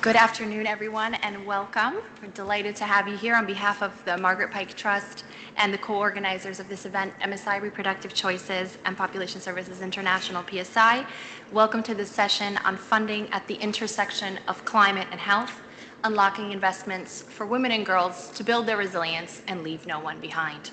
Good afternoon, everyone, and welcome. We're delighted to have you here on behalf of the Margaret Pyke Trust and the co-organizers of this event, MSI Reproductive Choices and Population Services International, PSI. Welcome to this session on funding at the intersection of climate and health, unlocking investments for women and girls to build their resilience and leave no one behind.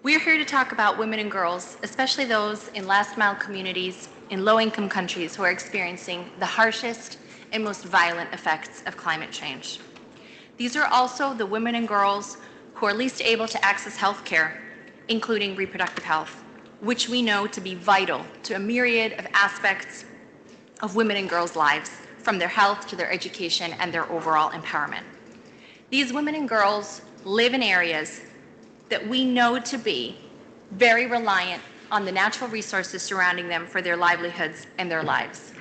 We're here to talk about women and girls, especially those in last-mile communities in low-income countries who are experiencing the harshest and most violent effects of climate change. These are also the women and girls who are least able to access health care, including reproductive health, which we know to be vital to a myriad of aspects of women and girls' lives, from their health to their education and their overall empowerment. These women and girls live in areas that we know to be very reliant on the natural resources surrounding them for their livelihoods and their lives.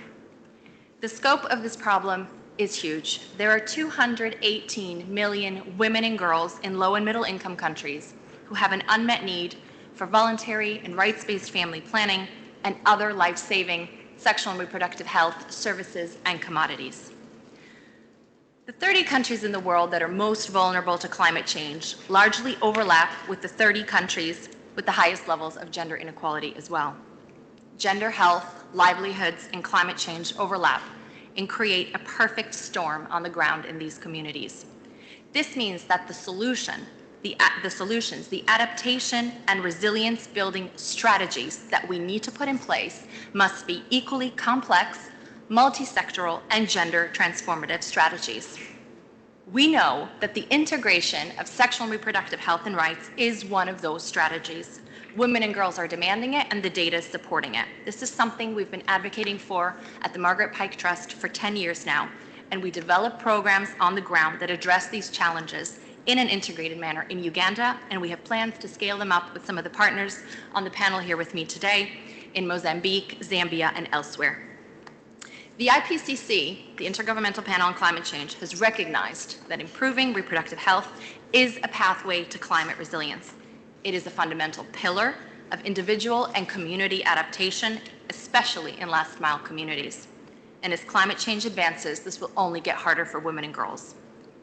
The scope of this problem is huge. There are 218 million women and girls in low and middle income countries who have an unmet need for voluntary and rights-based family planning and other life-saving sexual and reproductive health services and commodities. The 30 countries in the world that are most vulnerable to climate change largely overlap with the 30 countries with the highest levels of gender inequality as well. Gender health, livelihoods, and climate change overlap and create a perfect storm on the ground in these communities. This means that the solutions, the adaptation and resilience building strategies that we need to put in place must be equally complex, multi-sectoral, and gender transformative strategies. We know that the integration of sexual and reproductive health and rights is one of those strategies. Women and girls are demanding it, and the data is supporting it. This is something we've been advocating for at the Margaret Pyke Trust for 10 years now, and we develop programs on the ground that address these challenges in an integrated manner in Uganda, and we have plans to scale them up with some of the partners on the panel here with me today in Mozambique, Zambia, and elsewhere. The IPCC, the Intergovernmental Panel on Climate Change, has recognized that improving reproductive health is a pathway to climate resilience. It is a fundamental pillar of individual and community adaptation, especially in last-mile communities. And as climate change advances, this will only get harder for women and girls.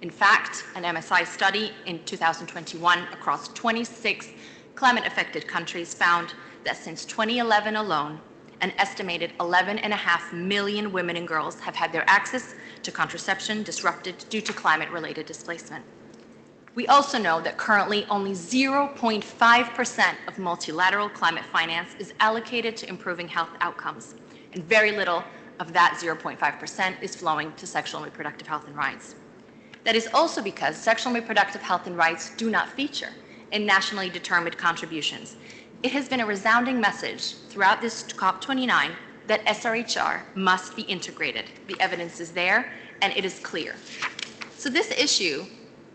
In fact, an MSI study in 2021 across 26 climate-affected countries found that since 2011 alone, an estimated 11.5 million women and girls have had their access to contraception disrupted due to climate-related displacement. We also know that currently only 0.5% of multilateral climate finance is allocated to improving health outcomes, and very little of that 0.5% is flowing to sexual and reproductive health and rights. That is also because sexual and reproductive health and rights do not feature in nationally determined contributions. It has been a resounding message throughout this COP29 that SRHR must be integrated. The evidence is there, and it is clear. So this issue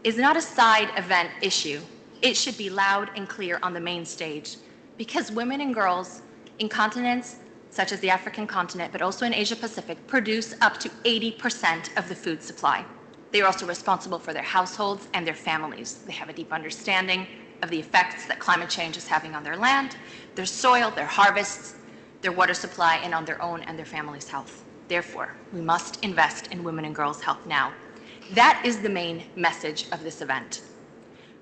is not a side event issue. It should be loud and clear on the main stage, because women and girls in continents such as the African continent, but also in Asia Pacific, produce up to 80% of the food supply. They are also responsible for their households and their families. They have a deep understanding of the effects that climate change is having on their land, their soil, their harvests, their water supply, and on their own and their families' health. Therefore, we must invest in women and girls' health now. That is the main message of this event.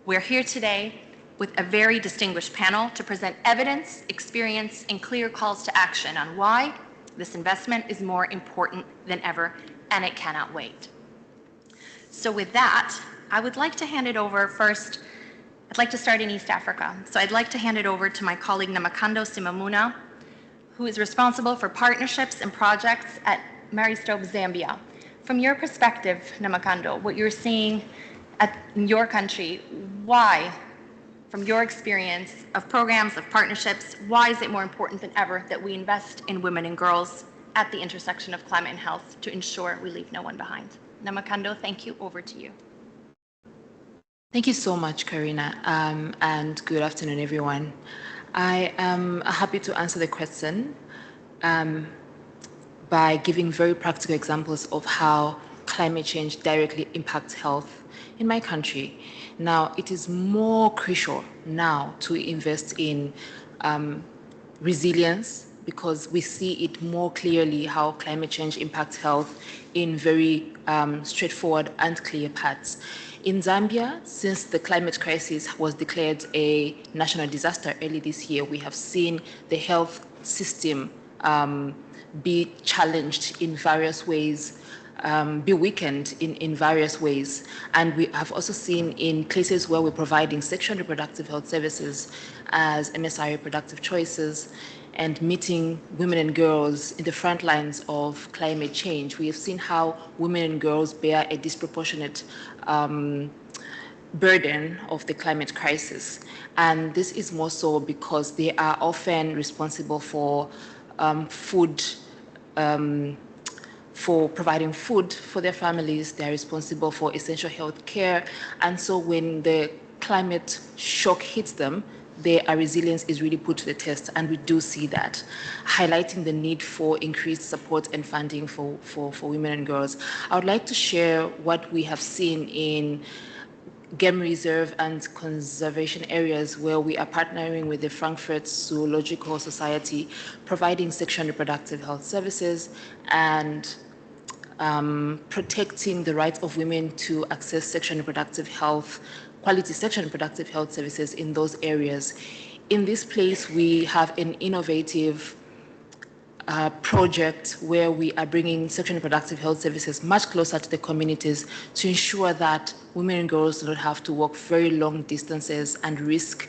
We're here today with a very distinguished panel to present evidence, experience, and clear calls to action on why this investment is more important than ever, and it cannot wait. So with that, I would like to hand it over first. I'd like to start in East Africa. So I'd like to hand it over to my colleague Namakando Simamuna, who is responsible for partnerships and projects at Maristobe, Zambia. From your perspective, Namakando, what you're seeing in your country, why, from your experience of programs, of partnerships, why is it more important than ever that we invest in women and girls at the intersection of climate and health to ensure we leave no one behind? Namakando, thank you. Over to you. Thank you so much, Carina, and good afternoon, everyone. I am happy to answer the question by giving very practical examples of how climate change directly impacts health in my country. Now, it is more crucial now to invest in resilience because we see it more clearly how climate change impacts health in very straightforward and clear paths. In Zambia, since the climate crisis was declared a national disaster early this year, we have seen the health system be challenged in various ways, be weakened in various ways. And we have also seen in places where we're providing sexual and reproductive health services as MSI Reproductive Choices and meeting women and girls in the front lines of climate change, we have seen how women and girls bear a disproportionate burden of the climate crisis. And this is more so because they are often responsible for for providing food for their families. They're responsible for essential health care. And so when the climate shock hits them, their resilience is really put to the test, and we do see that, highlighting the need for increased support and funding for women and girls. I would like to share what we have seen in game reserve and conservation areas where we are partnering with the Frankfurt Zoological Society, providing sexual and reproductive health services and protecting the rights of women to access sexual and reproductive health, quality sexual and reproductive health services in those areas. In this place, we have an innovative project where we are bringing sexual and reproductive health services much closer to the communities to ensure that women and girls do not have to walk very long distances and risk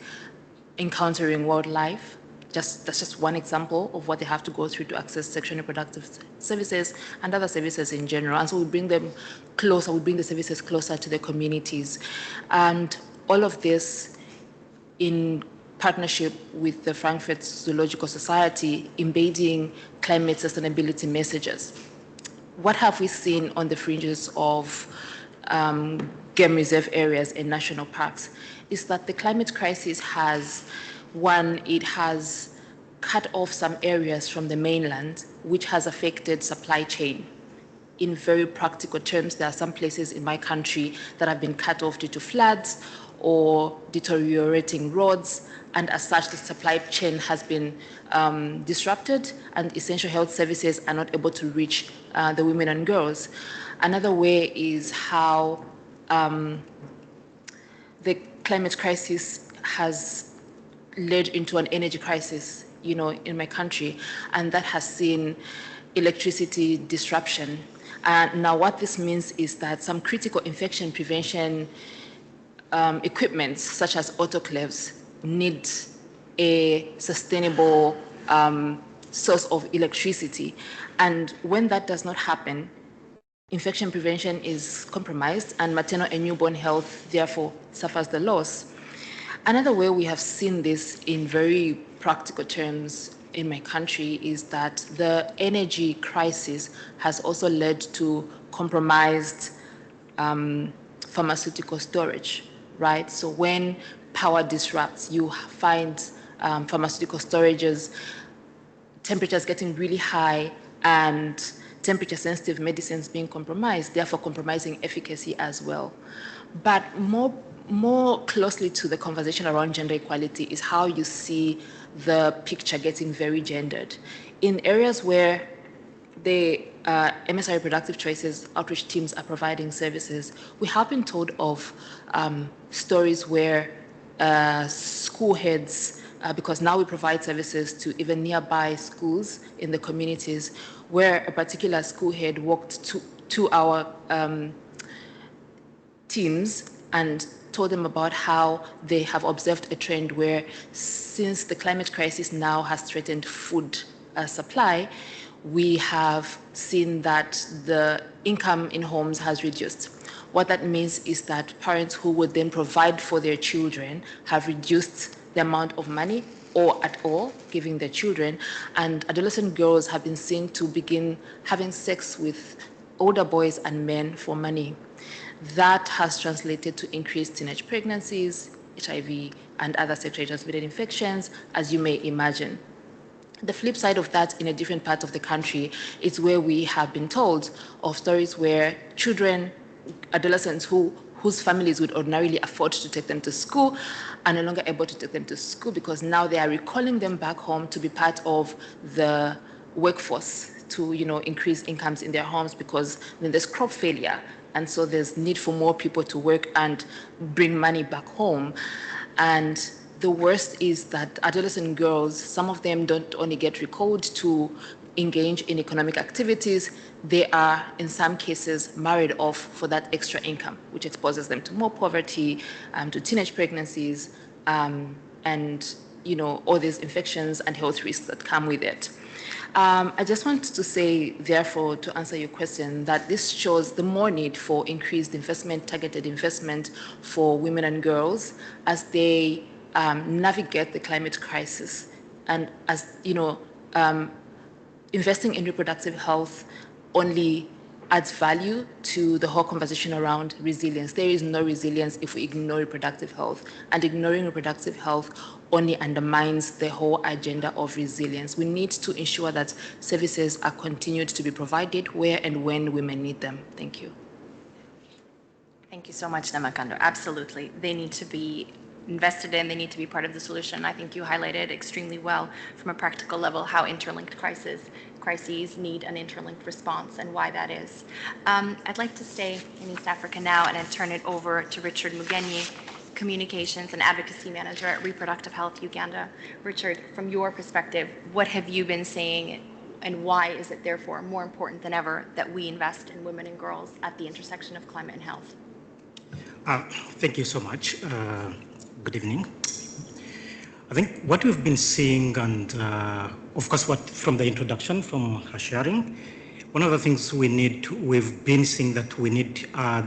encountering wildlife. That's just one example of what they have to go through to access sexual and reproductive services and other services in general. And so we bring them closer, we bring the services closer to the communities. And all of this in partnership with the Frankfurt Zoological Society, embedding climate sustainability messages. What have we seen on the fringes of game reserve areas and national parks is that the climate crisis has, one, it has cut off some areas from the mainland, which has affected supply chain. In very practical terms, there are some places in my country that have been cut off due to floods or deteriorating roads, and as such, the supply chain has been disrupted, and essential health services are not able to reach the women and girls. Another way is how the climate crisis has led into an energy crisis, in my country, and that has seen electricity disruption. Now, what this means is that some critical infection prevention equipment, such as autoclaves, need a sustainable source of electricity. And when that does not happen, infection prevention is compromised, and maternal and newborn health, therefore, suffers the loss. Another way we have seen this in very practical terms in my country is that the energy crisis has also led to compromised pharmaceutical storage, right? So when power disrupts, you find pharmaceutical storages, temperatures getting really high, and temperature-sensitive medicines being compromised, therefore compromising efficacy as well. But more closely to the conversation around gender equality is how you see the picture getting very gendered. In areas where the MSI Reproductive Choices outreach teams are providing services, we have been told of stories where school heads, because now we provide services to even nearby schools in the communities, where a particular school head walked to our teams and told them about how they have observed a trend where, since the climate crisis now has threatened food supply, we have seen that the income in homes has reduced. What that means is that parents who would then provide for their children have reduced the amount of money or at all giving their children, and adolescent girls have been seen to begin having sex with older boys and men for money. That has translated to increased teenage pregnancies, HIV, and other sexually transmitted infections, as you may imagine. The flip side of that, in a different part of the country, is where we have been told of stories where children, adolescents who whose families would ordinarily afford to take them to school are no longer able to take them to school because now they are recalling them back home to be part of the workforce to, increase incomes in their homes because then there's crop failure. And so there's need for more people to work and bring money back home. And the worst is that adolescent girls, some of them don't only get recalled to engage in economic activities, they are in some cases married off for that extra income, which exposes them to more poverty, to teenage pregnancies, and all these infections and health risks that come with it. I just want to say, therefore, to answer your question, that this shows the more need for increased investment, targeted investment for women and girls as they navigate the climate crisis. And as investing in reproductive health only adds value to the whole conversation around resilience. There is no resilience if we ignore reproductive health, and ignoring reproductive health only undermines the whole agenda of resilience. We need to ensure that services are continued to be provided where and when women need them. Thank you. Thank you so much, Namakando. Absolutely. They need to be invested in, they need to be part of the solution. I think you highlighted extremely well from a practical level how interlinked crises need an interlinked response and why that is. I'd like to stay in East Africa now and then turn it over to Richard Mugenyi, Communications and Advocacy Manager at Reproductive Health Uganda. Richard, from your perspective, what have you been seeing and why is it therefore more important than ever that we invest in women and girls at the intersection of climate and health? Thank you so much. Good evening. I think what we've been seeing, and of course, from the introduction, from her sharing, one of the things we've been seeing that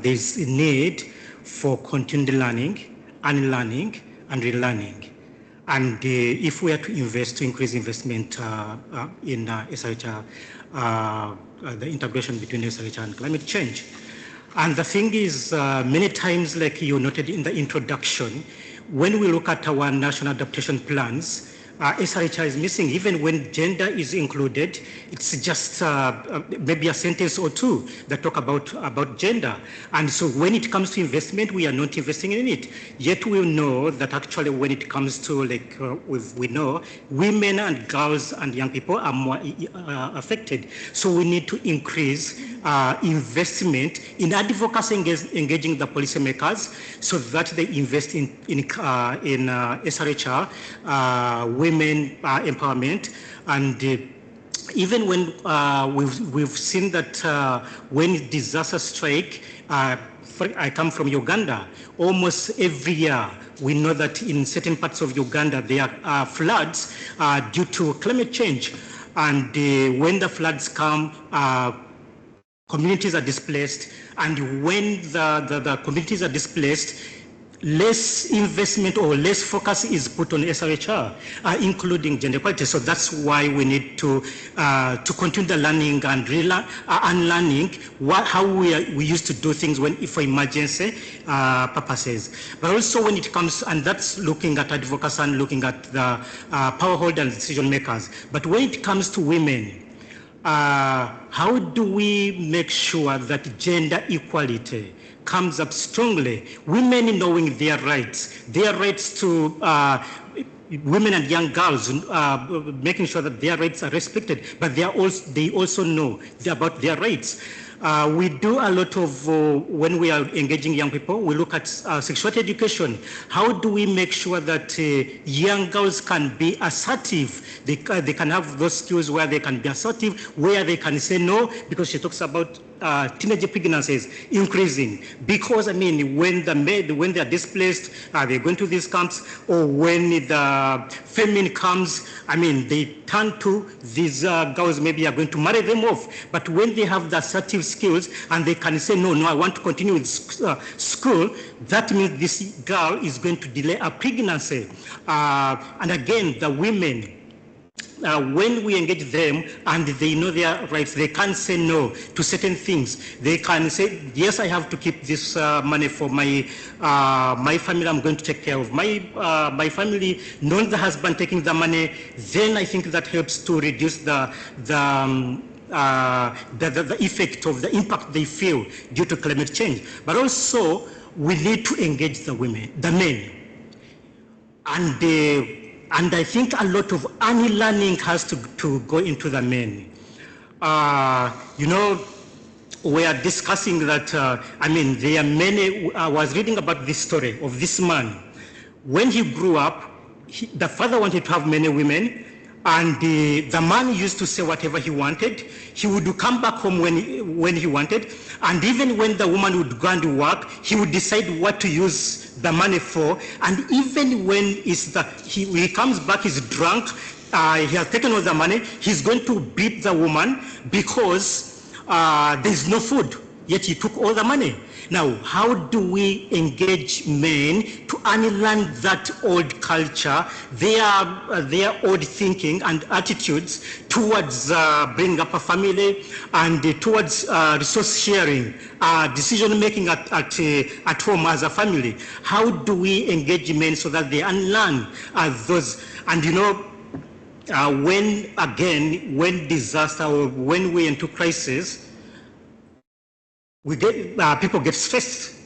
there's a need for continued learning, unlearning, and relearning. And if we are to increase investment in SRHR, the integration between SRHR and climate change. And the thing is, many times, like you noted in the introduction, when we look at our national adaptation plans, SRHR is missing. Even when gender is included, it's just maybe a sentence or two that talk about gender. And so when it comes to investment, we are not investing in it. Yet we know that actually when it comes to, we know women and girls and young people are more affected. So we need to increase investment in advocacy, engaging the policymakers so that they invest in SRHR, women empowerment, and even when we've seen that when disasters strike, I come from Uganda, almost every year we know that in certain parts of Uganda there are floods due to climate change, and when the floods come, communities are displaced, and when the communities are displaced, less investment or less focus is put on SRHR, including gender equality. So that's why we need to continue the learning and unlearning how we used to do things for emergency purposes. But also when it comes, and that's looking at advocacy and looking at the power holders and decision makers. But when it comes to women, how do we make sure that gender equality comes up strongly? Women knowing their rights to women and young girls, making sure that their rights are respected, but they also know about their rights. We do a lot of, when we are engaging young people, we look at sexuality education. How do we make sure that young girls can be assertive? They can have those skills where they can be assertive, where they can say no, because she talks about teenage pregnancies increasing. Because, I mean, when they're displaced, they're going to these camps, or when the famine comes, I mean, they turn to these girls, maybe are going to marry them off. But when they have the assertive skills and they can say, no, I want to continue with school, that means this girl is going to delay a pregnancy. And again, the women, when we engage them and they know their rights, they can say no to certain things. They can say, yes, I have to keep this money for my family. I'm going to take care of my family. Knowing the husband taking the money, then I think that helps to reduce the the effect of the impact they feel due to climate change. But also, we need to engage the men. And I think a lot of unlearning has to go into the men. We are discussing that, there are many, I was reading about this story of this man. When he grew up, the father wanted to have many women, and the man used to say whatever he wanted. He would come back home when he wanted, and even when the woman would go and work, he would decide what to use the money for. And even when he comes back, he's drunk, he has taken all the money, he's going to beat the woman because there's no food, yet he took all the money. Now, how do we engage men to unlearn that old culture, their old thinking and attitudes towards bringing up a family and towards resource sharing, decision making at home as a family? How do we engage men so that they unlearn those? And when disaster or when we're into crisis, people get stressed.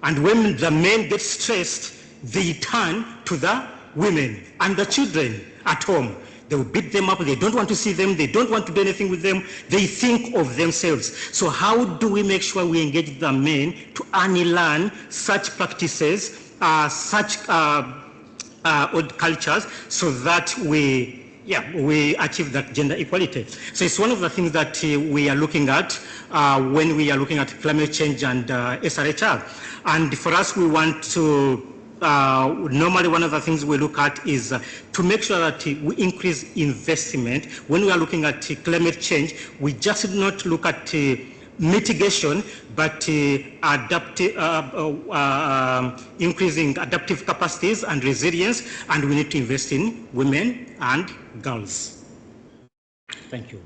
And when the men get stressed, they turn to the women and the children at home. They will beat them up. They don't want to see them. They don't want to do anything with them. They think of themselves. So how do we make sure we engage the men to unlearn such practices, such old cultures, so that we achieve that gender equality? So it's one of the things that we are looking at when we are looking at climate change and SRHR. And for us, we want to, normally one of the things we look at is to make sure that we increase investment. When we are looking at climate change, we just not look at mitigation, but increasing adaptive capacities and resilience, and we need to invest in women and girls. Thank you.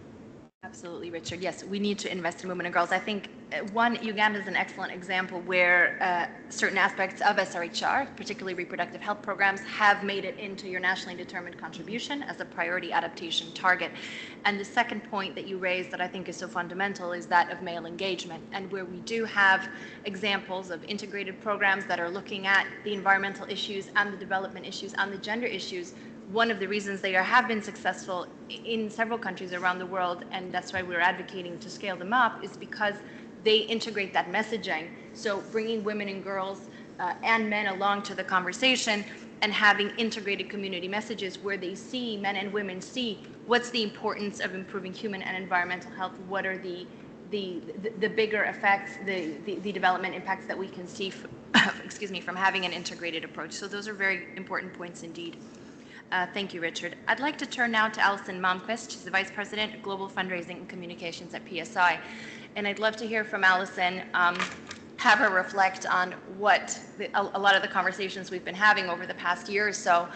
Absolutely, Richard. Yes, we need to invest in women and girls. I think Uganda is an excellent example where certain aspects of SRHR, particularly reproductive health programs, have made it into your nationally determined contribution as a priority adaptation target. And the second point that you raised that I think is so fundamental is that of male engagement, and where we do have examples of integrated programs that are looking at the environmental issues and the development issues and the gender issues. One of the reasons they have been successful in several countries around the world, and that's why we're advocating to scale them up, is because they integrate that messaging. So bringing women and girls and men along to the conversation and having integrated community messages where they see, men and women see, what's the importance of improving human and environmental health, what are the bigger effects, the development impacts that we can see from having an integrated approach. So those are very important points indeed. Thank you, Richard. I'd like to turn now to Alison Malmquist. She's the Vice President of Global Fundraising and Communications at PSI. And I'd love to hear from Alison, have her reflect on what a lot of the conversations we've been having over the past year or so,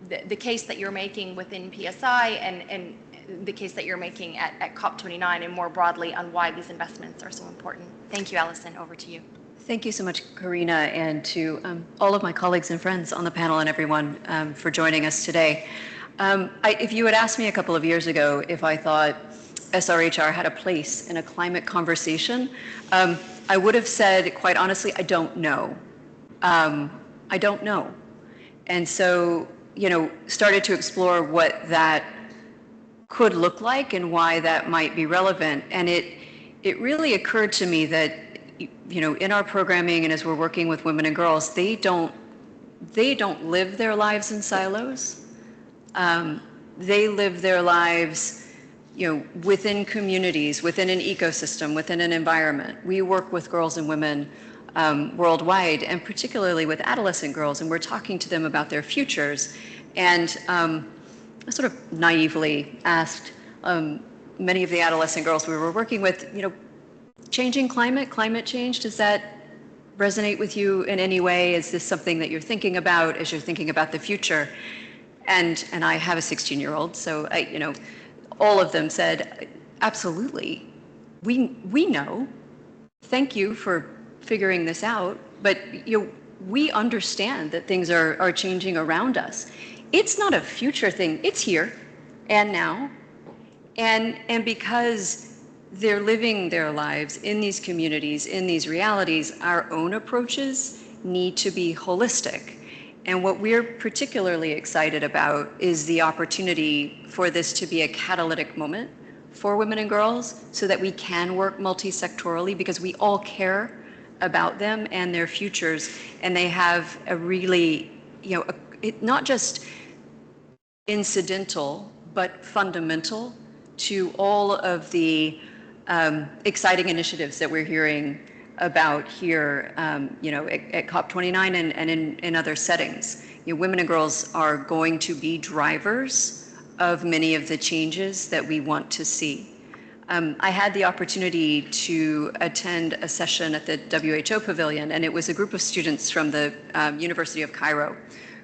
the case that you're making within PSI and the case that you're making at COP29 and more broadly on why these investments are so important. Thank you, Alison. Over to you. Thank you so much, Carina, and to all of my colleagues and friends on the panel and everyone for joining us today. If you had asked me a couple of years ago if I thought SRHR had a place in a climate conversation, I would have said, quite honestly, I don't know. I don't know. And so, started to explore what that could look like and why that might be relevant. And it really occurred to me that in our programming and as we're working with women and girls, they don't live their lives in silos. They live their lives, within communities, within an ecosystem, within an environment. We work with girls and women worldwide, and particularly with adolescent girls, and we're talking to them about their futures. And I sort of naively asked many of the adolescent girls we were working with, changing climate change, does that resonate with you in any way? Is this something that you're thinking about as you're thinking about the future? And I have a 16-year-old, so all of them said, absolutely, we know. Thank you for figuring this out, but we understand that things are changing around us. It's not a future thing, it's here and now. And because they're living their lives in these communities, in these realities, our own approaches need to be holistic. And what we're particularly excited about is the opportunity for this to be a catalytic moment for women and girls so that we can work multi-sectorally, because we all care about them and their futures, and they have a really, not just incidental, but fundamental to all of the exciting initiatives that we're hearing about here, at COP29 and in other settings. Women and girls are going to be drivers of many of the changes that we want to see. I had the opportunity to attend a session at the WHO Pavilion, and it was a group of students from the University of Cairo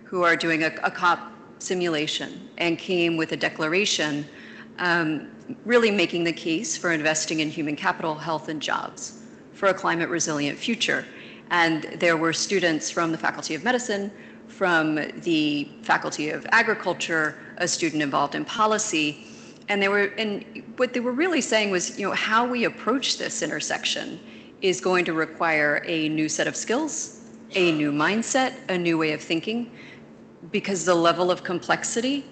who are doing a COP simulation and came with a declaration really making the case for investing in human capital, health, and jobs for a climate resilient future. And there were students from the Faculty of Medicine, from the Faculty of Agriculture, a student involved in policy, and what they were really saying was, how we approach this intersection is going to require a new set of skills, a new mindset, a new way of thinking, because the level of complexity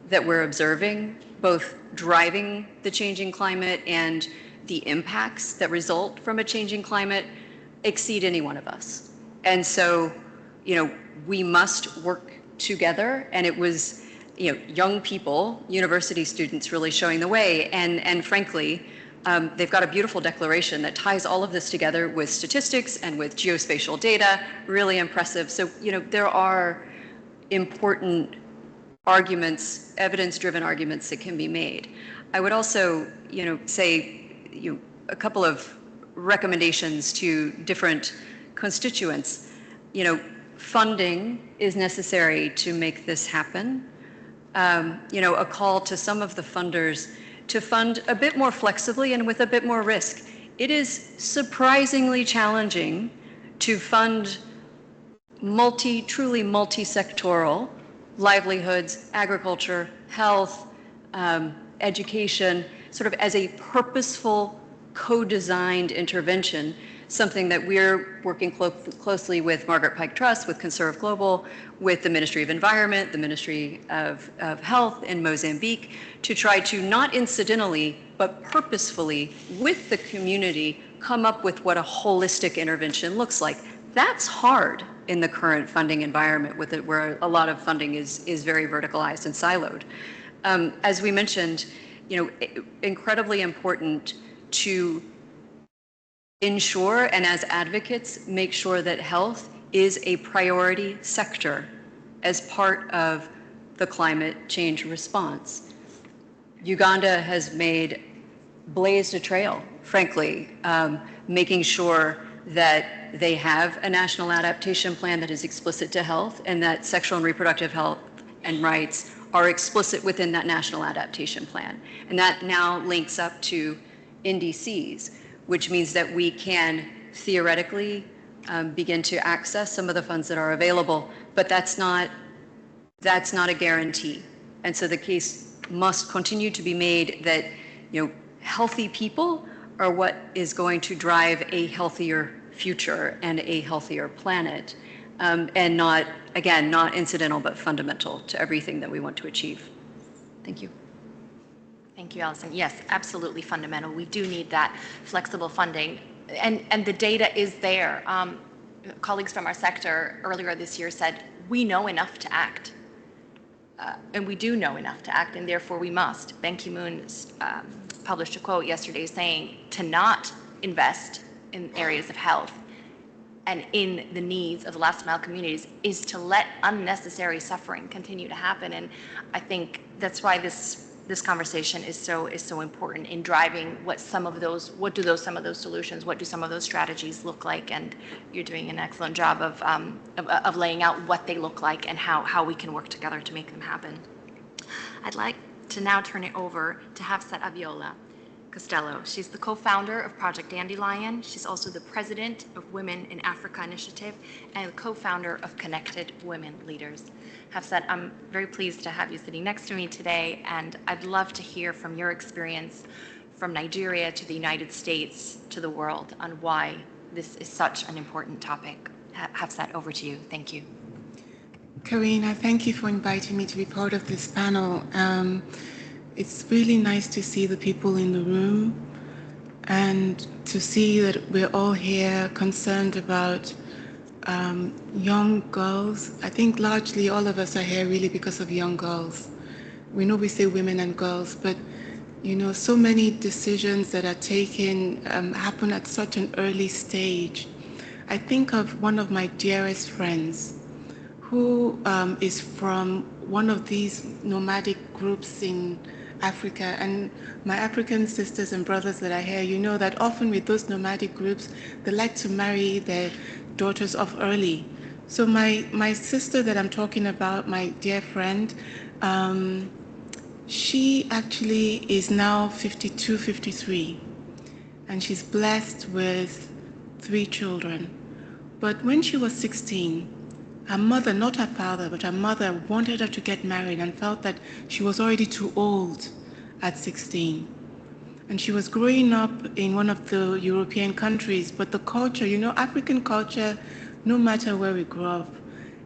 that we're observing, both driving the changing climate and the impacts that result from a changing climate, exceed any one of us. And so, we must work together, and it was, young people, university students really showing the way, and frankly, they've got a beautiful declaration that ties all of this together with statistics and with geospatial data, really impressive. So, there are important arguments, evidence-driven arguments that can be made. I would also, say, a couple of recommendations to different constituents. Funding is necessary to make this happen. A call to some of the funders to fund a bit more flexibly and with a bit more risk. It is surprisingly challenging to fund truly multi-sectoral livelihoods, agriculture, health, education, sort of as a purposeful, co-designed intervention, something that we're working closely with Margaret Pyke Trust, with Conserve Global, with the Ministry of Environment, the Ministry of Health in Mozambique, to try to not incidentally, but purposefully, with the community, come up with what a holistic intervention looks like. That's hard in the current funding environment, with it, where a lot of funding is very verticalized and siloed. As we mentioned, incredibly important to ensure, and as advocates, make sure that health is a priority sector as part of the climate change response. Uganda has blazed a trail, frankly, making sure that they have a national adaptation plan that is explicit to health, and that sexual and reproductive health and rights are explicit within that national adaptation plan. And that now links up to NDCs, which means that we can theoretically begin to access some of the funds that are available, but that's not a guarantee. And so the case must continue to be made that healthy people are what is going to drive a healthier future and a healthier planet, and not incidental, but fundamental to everything that we want to achieve. Thank you. Thank you, Allison. Yes, absolutely fundamental. We do need that flexible funding, and the data is there. Colleagues from our sector earlier this year said, we know enough to act. And we do know enough to act, and therefore we must. Ban Ki-moon published a quote yesterday saying to not invest in areas of health and in the needs of the last mile communities is to let unnecessary suffering continue to happen. And I think that's why this conversation is so important in driving what do some of those solutions, what do some of those strategies look like, and you're doing an excellent job of laying out what they look like and how we can work together to make them happen. I'd like to now turn it over to Hafsat Abiola. Costello. She's the co-founder of Project Dandelion. She's also the president of Women in Africa Initiative and the co-founder of Connected Women Leaders. Hafsat, I'm very pleased to have you sitting next to me today, and I'd love to hear from your experience from Nigeria to the United States to the world on why this is such an important topic. Hafsat, over to you. Thank you. Carina, thank you for inviting me to be part of this panel. It's really nice to see the people in the room and to see that we're all here concerned about young girls. I think largely all of us are here really because of young girls. We know we say women and girls, but you know, so many decisions that are taken happen at such an early stage. I think of one of my dearest friends who is from one of these nomadic groups in Africa. And my African sisters and brothers that are here, you know that often with those nomadic groups, they like to marry their daughters off early. So my sister that I'm talking about, my dear friend, she actually is now 52, 53, and she's blessed with 3 children. But when she was 16, her mother, not her father, but her mother wanted her to get married and felt that she was already too old at 16. And she was growing up in one of the European countries, but the culture, you know, African culture, no matter where we grow up,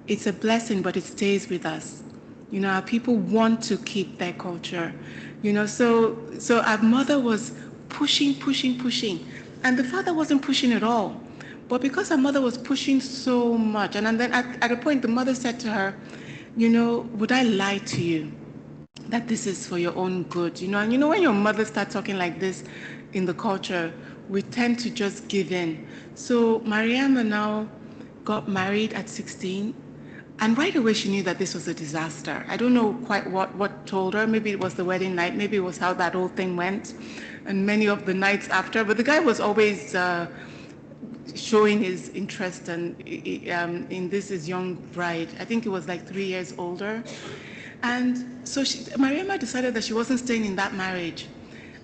it's a blessing, but it stays with us. You know, our people want to keep their culture, you know, so our mother was pushing, and the father wasn't pushing at all. But because her mother was pushing so much, and then at a point the mother said to her, you know, would I lie to you that this is for your own good? You know, and you know when your mother starts talking like this in the culture, we tend to just give in. So Mariama now got married at 16, and right away she knew that this was a disaster. I don't know quite what told her. Maybe it was the wedding night, maybe it was how that whole thing went, and many of the nights after. But the guy was always showing his interest in his young bride. I think he was like 3 years older. And so Mariama decided that she wasn't staying in that marriage.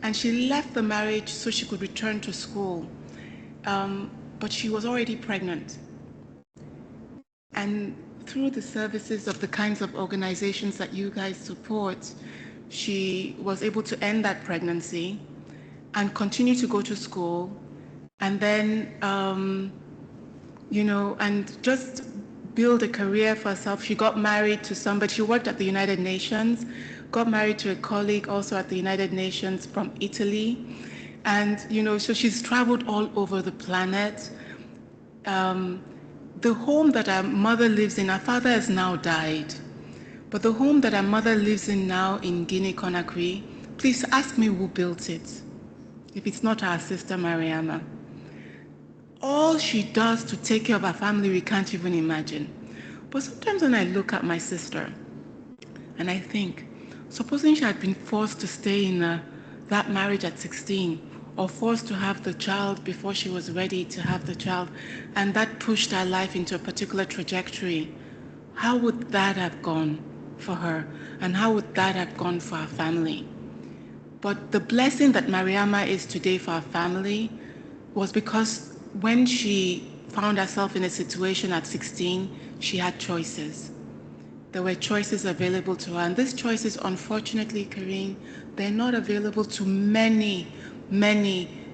And she left the marriage so she could return to school. But she was already pregnant. And through the services of the kinds of organizations that you guys support, she was able to end that pregnancy and continue to go to school. And then, you know, and just build a career for herself. She got married to somebody. She worked at the United Nations, got married to a colleague also at the United Nations from Italy. And, you know, so she's traveled all over the planet. The home that our mother lives in, our father has now died. But the home that our mother lives in now in Guinea-Conakry, please ask me who built it, if it's not our sister Mariama. All she does to take care of her family, we can't even imagine. But sometimes when I look at my sister, and I think, supposing she had been forced to stay in that marriage at 16, or forced to have the child before she was ready to have the child, and that pushed her life into a particular trajectory, how would that have gone for her? And how would that have gone for her family? But the blessing that Mariama is today for her family was because when she found herself in a situation at 16, she had choices. There were choices available to her. And these choices, unfortunately, Karine, they're not available to many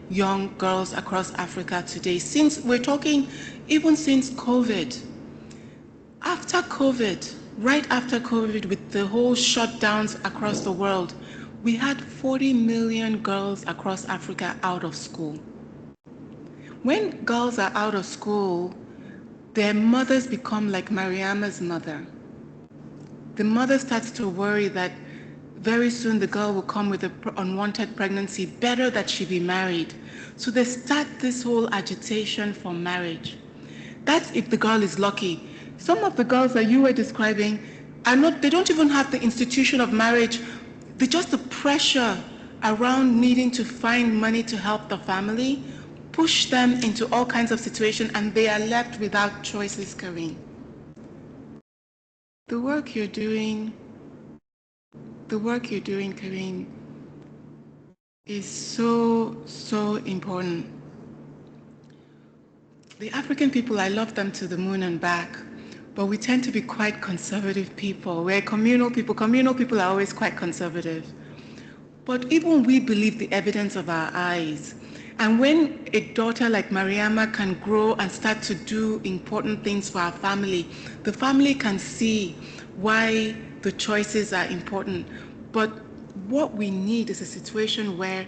young girls across Africa today. Since we're talking, even since COVID. After COVID, right after COVID, with the whole shutdowns across the world, we had 40 million girls across Africa out of school. When girls are out of school, their mothers become like Mariama's mother. The mother starts to worry that very soon the girl will come with an unwanted pregnancy, better that she be married. So they start this whole agitation for marriage. That's if the girl is lucky. Some of the girls that you were describing they don't even have the institution of marriage. Just the pressure around needing to find money to help the family push them into all kinds of situations, and they are left without choices, Karine. The work you're doing, Karine, is so, so important. The African people, I love them to the moon and back, but we tend to be quite conservative people. We're communal people. Communal people are always quite conservative. But even we believe the evidence of our eyes. And when a daughter like Mariama can grow and start to do important things for our family, the family can see why the choices are important. But what we need is a situation where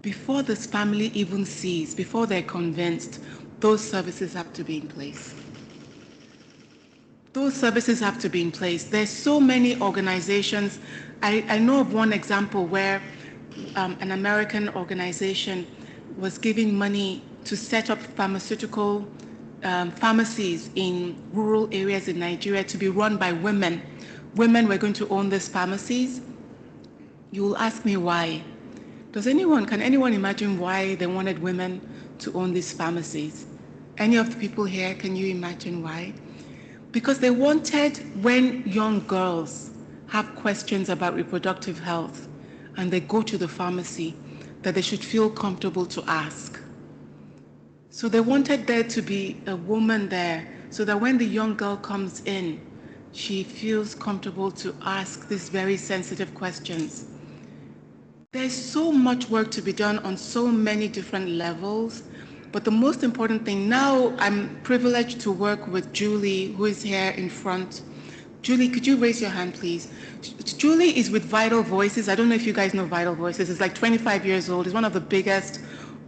before this family even sees, before they're convinced, those services have to be in place. Those services have to be in place. There's so many organizations. I know of one example where an American organization was giving money to set up pharmaceutical pharmacies in rural areas in Nigeria to be run by women. Women were going to own these pharmacies. You will ask me why. Can anyone imagine why they wanted women to own these pharmacies? Any of the people here, can you imagine why? Because they wanted, when young girls have questions about reproductive health and they go to the pharmacy, that they should feel comfortable to ask. So they wanted there to be a woman there so that when the young girl comes in, she feels comfortable to ask these very sensitive questions. There's so much work to be done on so many different levels, but the most important thing now, I'm privileged to work with Julie, who is here in front. Julie, could you raise your hand, please? Julie is with Vital Voices. I don't know if you guys know Vital Voices. It's like 25 years old. It's one of the biggest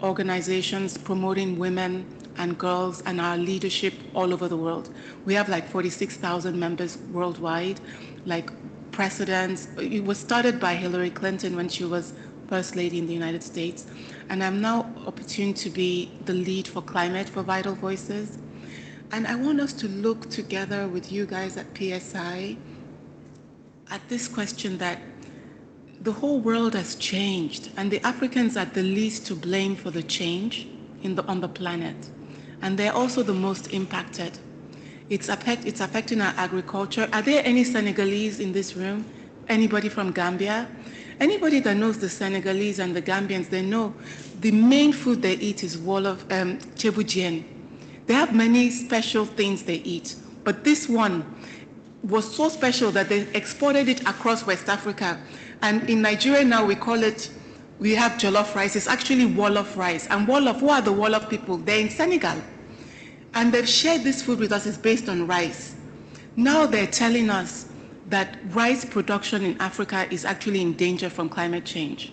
organizations promoting women and girls and our leadership all over the world. We have like 46,000 members worldwide, like presidents. It was started by Hillary Clinton when she was First Lady in the United States. And I'm now opportune to be the lead for climate for Vital Voices. And I want us to look together with you guys at PSI at this question that the whole world has changed and the Africans are the least to blame for the change on the planet. And they're also the most impacted. It's affecting our agriculture. Are there any Senegalese in this room? Anybody from Gambia? Anybody that knows the Senegalese and the Gambians, they know the main food they eat is wolof, chebujien. They have many special things they eat, but this one was so special that they exported it across West Africa. And in Nigeria now we have jollof rice. It's actually wolof rice. And wolof, who are the wolof people? They're in Senegal. And they've shared this food with us. It's based on rice. Now they're telling us that rice production in Africa is actually in danger from climate change.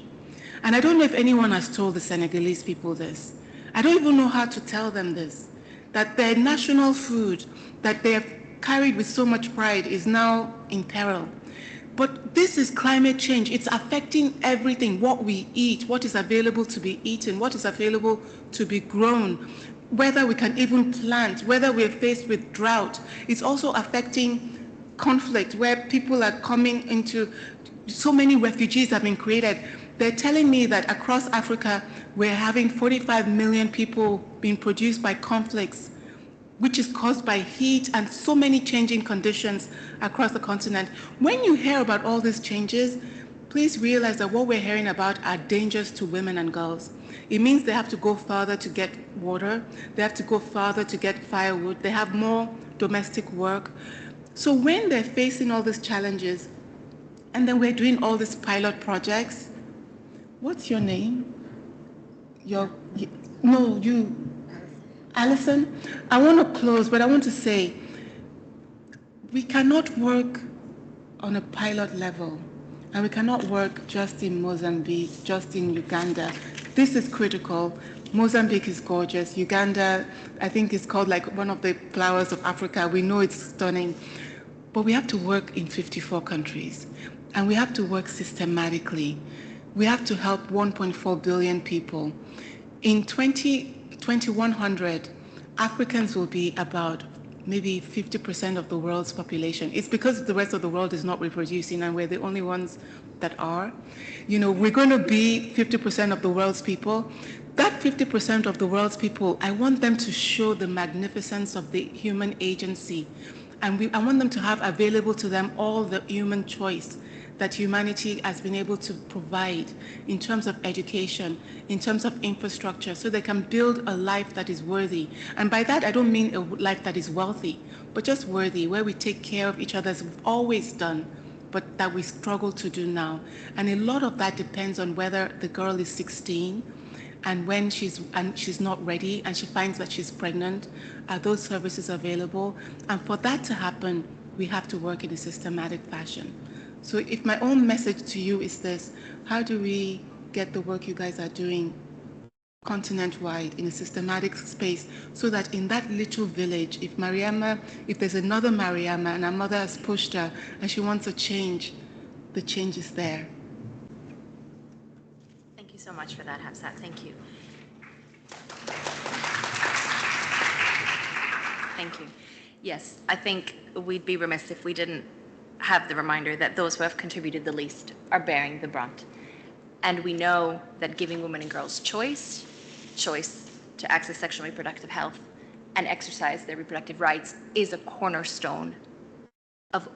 And I don't know if anyone has told the Senegalese people this. I don't even know how to tell them this, that their national food that they have carried with so much pride is now in peril. But this is climate change. It's affecting everything, what we eat, what is available to be eaten, what is available to be grown, whether we can even plant, whether we're faced with drought. It's also affecting conflict where people are coming into, so many refugees have been created. They're telling me that across Africa, we're having 45 million people being produced by conflicts, which is caused by heat and so many changing conditions across the continent. When you hear about all these changes, please realize that what we're hearing about are dangers to women and girls. It means they have to go further to get water, they have to go further to get firewood, they have more domestic work. So when they're facing all these challenges, and then we're doing all these pilot projects, what's your name? Alison? I want to close, but I want to say, we cannot work on a pilot level, and we cannot work just in Mozambique, just in Uganda. This is critical. Mozambique is gorgeous. Uganda, I think, is called like one of the flowers of Africa. We know it's stunning. But we have to work in 54 countries, and we have to work systematically. We have to help 1.4 billion people. In 2100, Africans will be about maybe 50% of the world's population. It's because the rest of the world is not reproducing and we're the only ones that are. You know, we're going to be 50% of the world's people. That 50% of the world's people, I want them to show the magnificence of the human agency. And I want them to have available to them all the human choice that humanity has been able to provide in terms of education, in terms of infrastructure, so they can build a life that is worthy. And by that, I don't mean a life that is wealthy, but just worthy, where we take care of each other as we've always done, but that we struggle to do now. And a lot of that depends on whether the girl is 16 and when she's not ready and she finds that she's pregnant, are those services available? And for that to happen, we have to work in a systematic fashion. So if my own message to you is this, how do we get the work you guys are doing continent-wide in a systematic space so that in that little village, if there's another Mariama and her mother has pushed her and she wants a change, the change is there. Thank you so much for that, Hafsat. Thank you. Thank you. Yes, I think we'd be remiss if we didn't have the reminder that those who have contributed the least are bearing the brunt. And we know that giving women and girls choice to access sexual and reproductive health and exercise their reproductive rights is a cornerstone of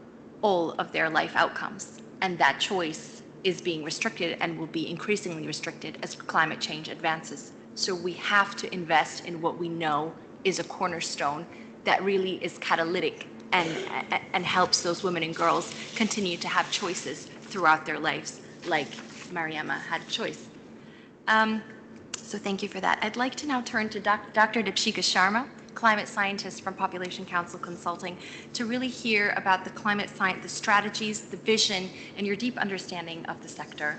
all of their life outcomes. And that choice is being restricted and will be increasingly restricted as climate change advances. So we have to invest in what we know is a cornerstone that really is catalytic and helps those women and girls continue to have choices throughout their lives, like Mariama had a choice. So thank you for that. I'd like to now turn to Dr. Deepshika Sharma, climate scientist from Population Council Consulting, to really hear about the climate science, the strategies, the vision, and your deep understanding of the sector.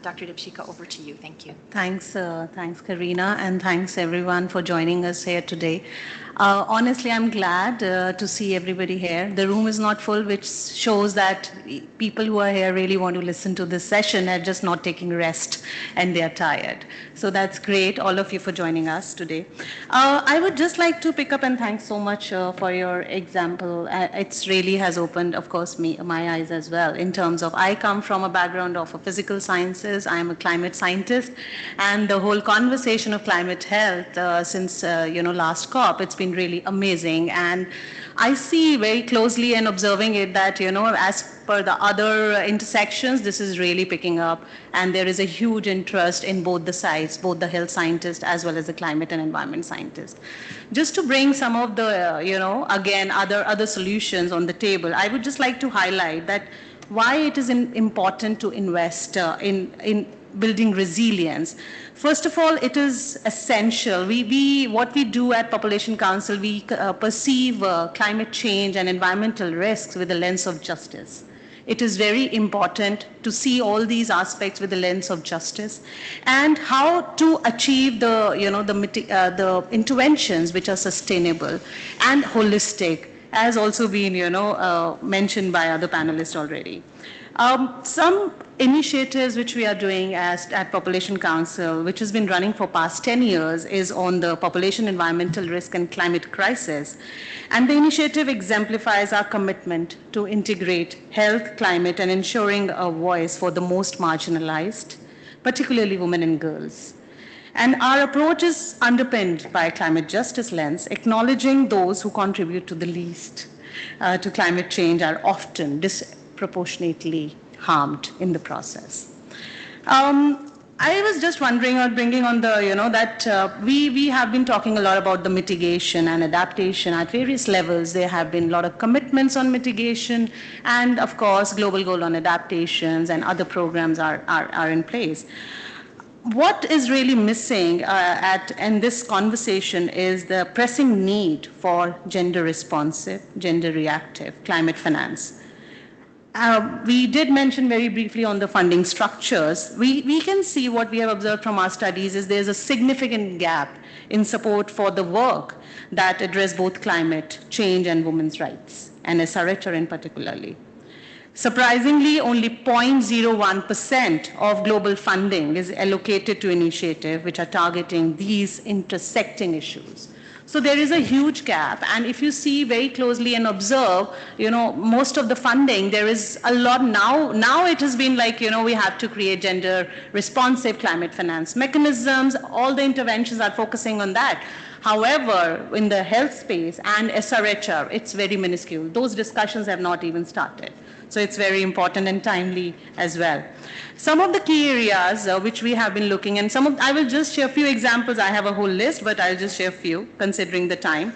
Dr. Deepshika, over to you. Thank you. Thanks, Carina, and thanks everyone for joining us here today. Honestly, I'm glad to see everybody here. The room is not full, which shows that people who are here really want to listen to this session are just not taking rest and they are tired. So that's great, all of you, for joining us today. I would just like to pick up and thank so much for your example. It really has opened, of course, my eyes as well, in terms of I come from a background of physical sciences. I am a climate scientist, and the whole conversation of climate health since last COP, it's been really amazing. And I see very closely and observing it that, as per the other intersections, this is really picking up, and there is a huge interest in both the sides, both the health scientists as well as the climate and environment scientists. Just to bring some of the, again, other solutions on the table, I would just like to highlight that why it is important to invest in building resilience. First of all, it is essential. What we do at Population Council, we perceive climate change and environmental risks with a lens of justice. It is very important to see all these aspects with the lens of justice and how to achieve the interventions which are sustainable and holistic, as also been mentioned by other panelists already. Some initiatives which we are doing at Population Council, which has been running for past 10 years, is on the population environmental risk and climate crisis. And the initiative exemplifies our commitment to integrate health, climate, and ensuring a voice for the most marginalized, particularly women and girls. And our approach is underpinned by a climate justice lens, acknowledging those who contribute to the least to climate change are often disproportionately harmed in the process. I was just wondering or bringing on the, that we have been talking a lot about the mitigation and adaptation at various levels. There have been a lot of commitments on mitigation, and of course, global goal on adaptations and other programs are in place. What is really missing in this conversation is the pressing need for gender responsive, gender reactive climate finance. We did mention very briefly on the funding structures. We can see what we have observed from our studies is there's a significant gap in support for the work that address both climate change and women's rights, and SRHR in particularly. Surprisingly, only 0.01% of global funding is allocated to initiatives which are targeting these intersecting issues. So there is a huge gap, and if you see very closely and observe, most of the funding, there is a lot now it has been like, we have to create gender responsive climate finance mechanisms, all the interventions are focusing on that. However, in the health space and SRHR, it's very minuscule. Those discussions have not even started. So it's very important and timely as well. Some of the key areas which we have been looking, and I will just share a few examples. I have a whole list, but I'll just share a few considering the time.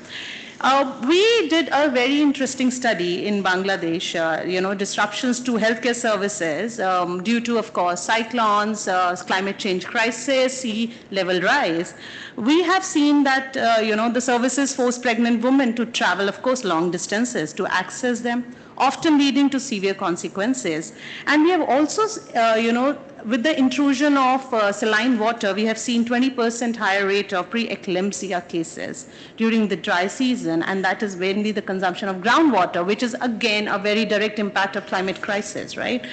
We did a very interesting study in Bangladesh, disruptions to healthcare services due to, of course, cyclones, climate change crisis, sea level rise. We have seen that, the services force pregnant women to travel, of course, long distances to access them, often leading to severe consequences. And we have also, with the intrusion of saline water, we have seen 20% higher rate of pre-eclampsia cases during the dry season, and that is mainly the consumption of groundwater, which is again a very direct impact of climate crisis, right?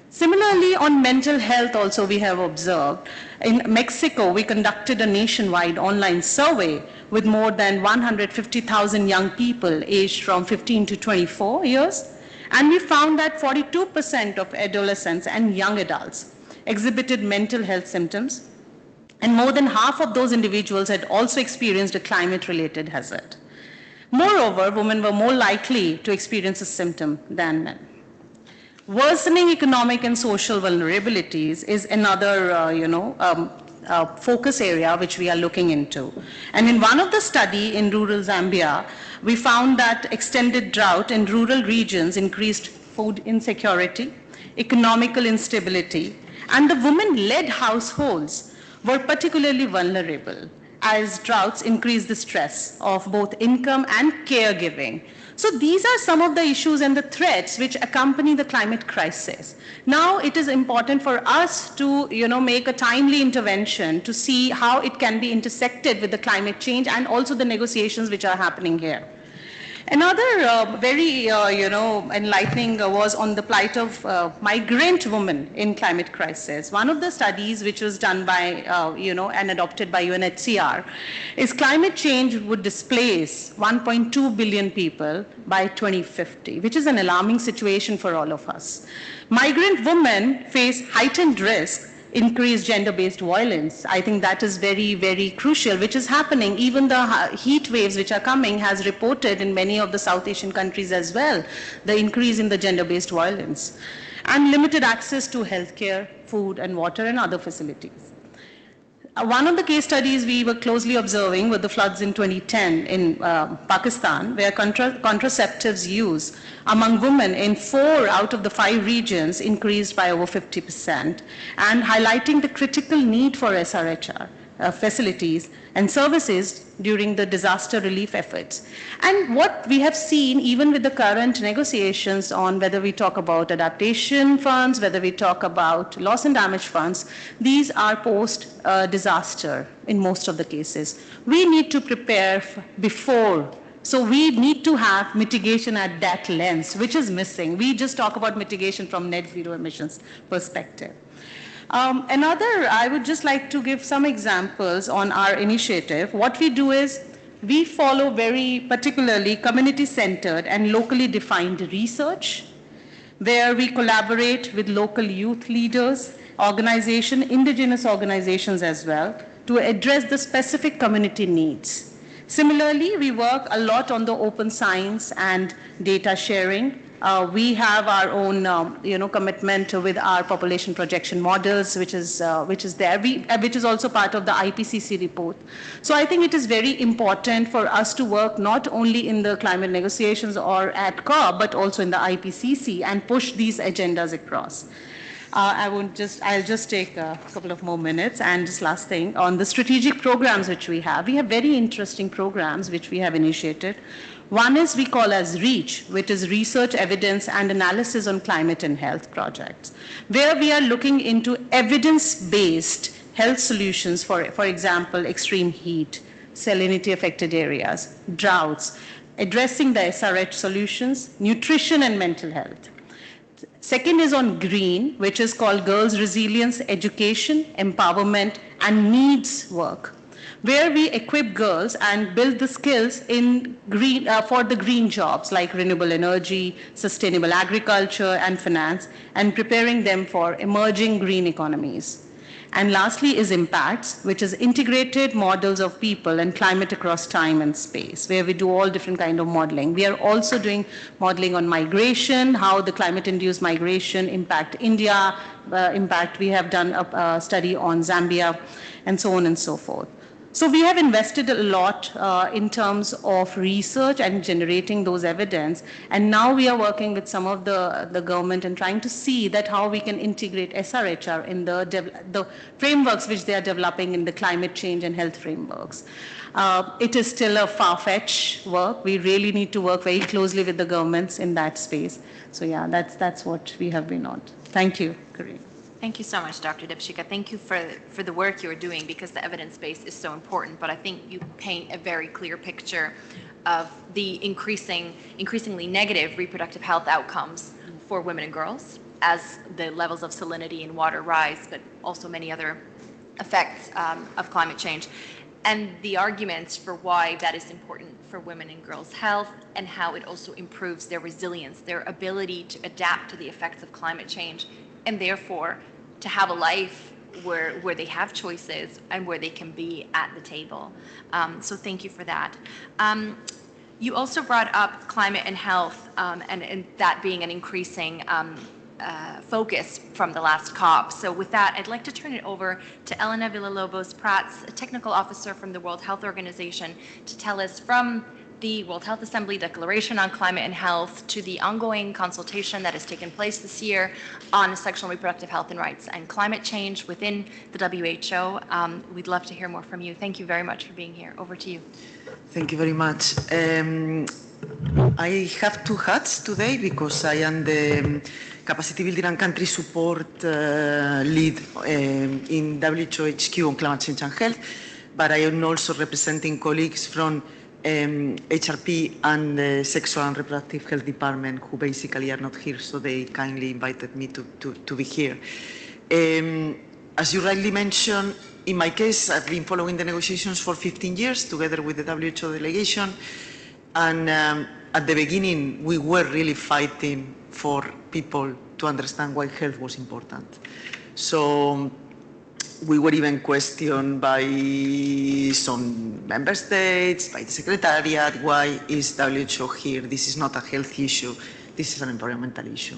Similarly, on mental health also we have observed. In Mexico, we conducted a nationwide online survey with more than 150,000 young people aged from 15 to 24 years. And we found that 42% of adolescents and young adults exhibited mental health symptoms, and more than half of those individuals had also experienced a climate-related hazard. Moreover, women were more likely to experience a symptom than men. Worsening economic and social vulnerabilities is another, focus area which we are looking into. And in one of the study in rural Zambia, we found that extended drought in rural regions increased food insecurity, economical instability, and the women-led households were particularly vulnerable as droughts increased the stress of both income and caregiving. So these are some of the issues and the threats which accompany the climate crisis. Now it is important for us to make a timely intervention to see how it can be intersected with the climate change and also the negotiations which are happening here. Another very enlightening was on the plight of migrant women in climate crisis. One of the studies which was done by and adopted by UNHCR is climate change would displace 1.2 billion people by 2050, which is an alarming situation for all of us. Migrant women face heightened risk, increased gender-based violence. I think that is very, very crucial, which is happening. Even the heat waves which are coming has reported in many of the South Asian countries as well, the increase in the gender-based violence. And limited access to healthcare, food and water and other facilities. One of the case studies we were closely observing were the floods in 2010 in Pakistan, where contraceptives use among women in 4 out of the 5 regions increased by over 50%, and highlighting the critical need for SRHR facilities and services during the disaster relief efforts. And what we have seen, even with the current negotiations on whether we talk about adaptation funds, whether we talk about loss and damage funds, these are post-disaster in most of the cases. We need to prepare before. So we need to have mitigation at that lens, which is missing. We just talk about mitigation from net zero emissions perspective. I would just like to give some examples on our initiative. What we do is we follow very particularly community-centered and locally defined research, where we collaborate with local youth leaders, indigenous organizations as well, to address the specific community needs. Similarly, we work a lot on the open science and data sharing. We have our own, commitment with our population projection models, which is there, which is also part of the IPCC report. So I think it is very important for us to work not only in the climate negotiations or at COP, but also in the IPCC and push these agendas across. I'll just take a couple of more minutes. And just last thing, on the strategic programs which we have very interesting programs which we have initiated. One is we call as REACH, which is Research, Evidence and Analysis on Climate and Health Projects, where we are looking into evidence-based health solutions for example, extreme heat, salinity affected areas, droughts, addressing the SRH solutions, nutrition and mental health. Second is on green, which is called Girls' Resilience, Education, Empowerment, and Needs Work, where we equip girls and build the skills in green, for the green jobs like renewable energy, sustainable agriculture, and finance, and preparing them for emerging green economies. And lastly is impacts, which is integrated models of people and climate across time and space, where we do all different kind of modeling. We are also doing modeling on migration, how the climate-induced migration impact India, we have done a study on Zambia, and so on and so forth. So we have invested a lot in terms of research and generating those evidence, and now we are working with some of the government and trying to see that how we can integrate SRHR in the frameworks which they are developing in the climate change and health frameworks. It is still a far-fetched work. We really need to work very closely with the governments in that space. So yeah, that's what we have been on. Thank you, Karina. Thank you so much, Dr. Dipshika. Thank you for the work you're doing, because the evidence base is so important, but I think you paint a very clear picture of the increasingly negative reproductive health outcomes for women and girls as the levels of salinity in water rise, but also many other effects of climate change. And the arguments for why that is important for women and girls' health, and how it also improves their resilience, their ability to adapt to the effects of climate change, and therefore to have a life where they have choices and where they can be at the table. So thank you for that. You also brought up climate and health, and that being an increasing focus from the last COP. So with that, I'd like to turn it over to Elena Villalobos-Prats, a technical officer from the World Health Organization, to tell us from the World Health Assembly Declaration on Climate and Health to the ongoing consultation that has taken place this year on sexual and reproductive health and rights and climate change within the WHO. We'd love to hear more from you. Thank you very much for being here. Over to you. Thank you very much. I have two hats today because I am the Capacity Building and Country Support lead in WHO HQ on climate change and health, but I am also representing colleagues from HRP and the Sexual and Reproductive Health Department, who basically are not here, so they kindly invited me to be here. As you rightly mentioned, in my case, I've been following the negotiations for 15 years together with the WHO delegation, and at the beginning, we were really fighting for people to understand why health was important. So we were even questioned by some member states, by the Secretariat, why is WHO here? This is not a health issue, this is an environmental issue.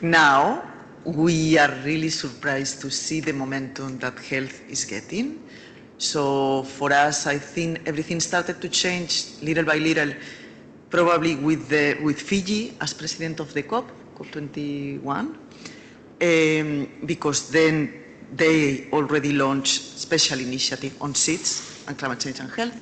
Now, we are really surprised to see the momentum that health is getting. So for us, I think everything started to change little by little, probably with Fiji as president of the COP21, because then they already launched special initiative on seeds and climate change and health.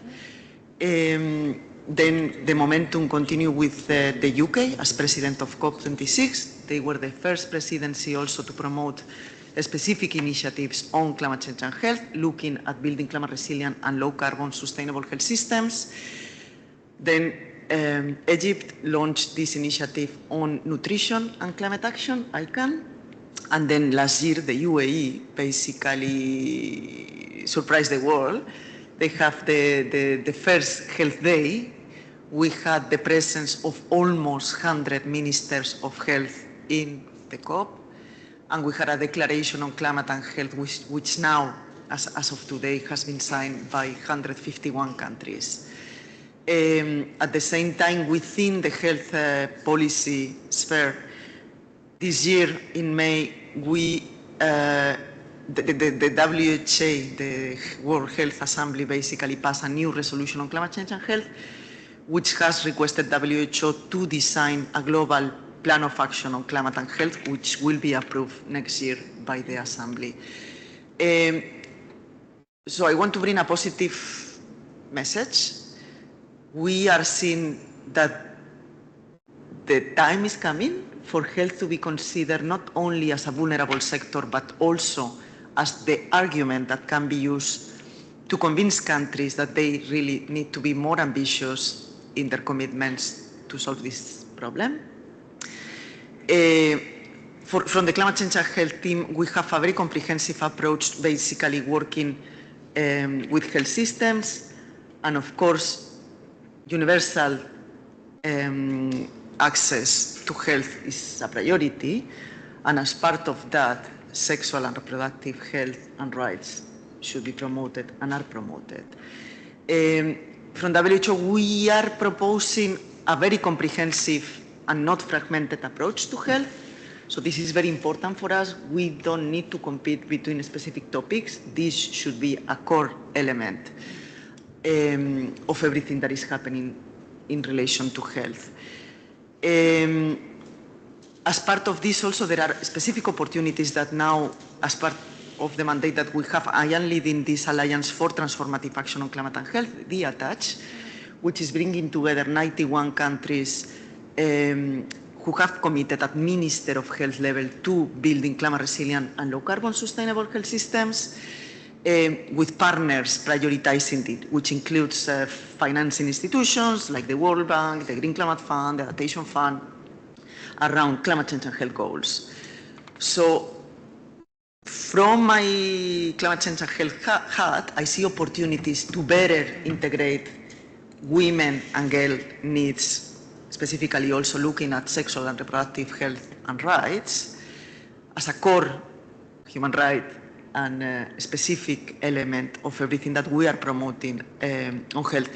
Then the momentum continued with the UK as president of COP26. They were the first presidency also to promote specific initiatives on climate change and health, looking at building climate resilient and low carbon sustainable health systems. Then Egypt launched this initiative on nutrition and climate action, ICAN. And then last year, the UAE basically surprised the world. They have the first health day. We had the presence of almost 100 ministers of health in the COP. And we had a declaration on climate and health, which now, as of today, has been signed by 151 countries. At the same time, within the health policy sphere, this year in May, the WHA, the World Health Assembly, basically passed a new resolution on climate change and health, which has requested WHO to design a global plan of action on climate and health, which will be approved next year by the Assembly. So I want to bring a positive message. We are seeing that the time is coming for health to be considered not only as a vulnerable sector, but also as the argument that can be used to convince countries that they really need to be more ambitious in their commitments to solve this problem. From the climate change and health team, we have a very comprehensive approach, basically working with health systems, and of course, universal access to health is a priority. And as part of that, sexual and reproductive health and rights should be promoted and are promoted. From WHO, we are proposing a very comprehensive and not fragmented approach to health. So this is very important for us. We don't need to compete between specific topics. This should be a core element of everything that is happening in relation to health. As part of this also, there are specific opportunities that now, as part of the mandate that we have, I am leading this Alliance for Transformative Action on Climate and Health, the ATACH, which is bringing together 91 countries who have committed at Minister of Health level to building climate resilient and low carbon sustainable health systems, with partners prioritizing it, which includes financing institutions like the World Bank, the Green Climate Fund, the Adaptation Fund, around climate change and health goals. So from my climate change and health hat, I see opportunities to better integrate women and girl needs, specifically also looking at sexual and reproductive health and rights as a core human right and a specific element of everything that we are promoting on health.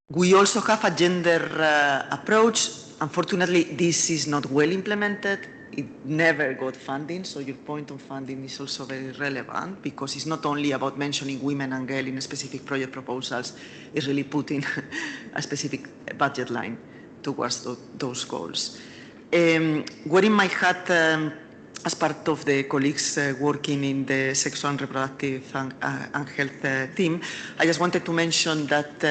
We also have a gender approach. Unfortunately, this is not well implemented. It never got funding, so your point on funding is also very relevant because it's not only about mentioning women and girls in specific project proposals, it's really putting a specific budget line towards those goals. Wearing my hat as part of the colleagues working in the sexual and reproductive and health team, I just wanted to mention that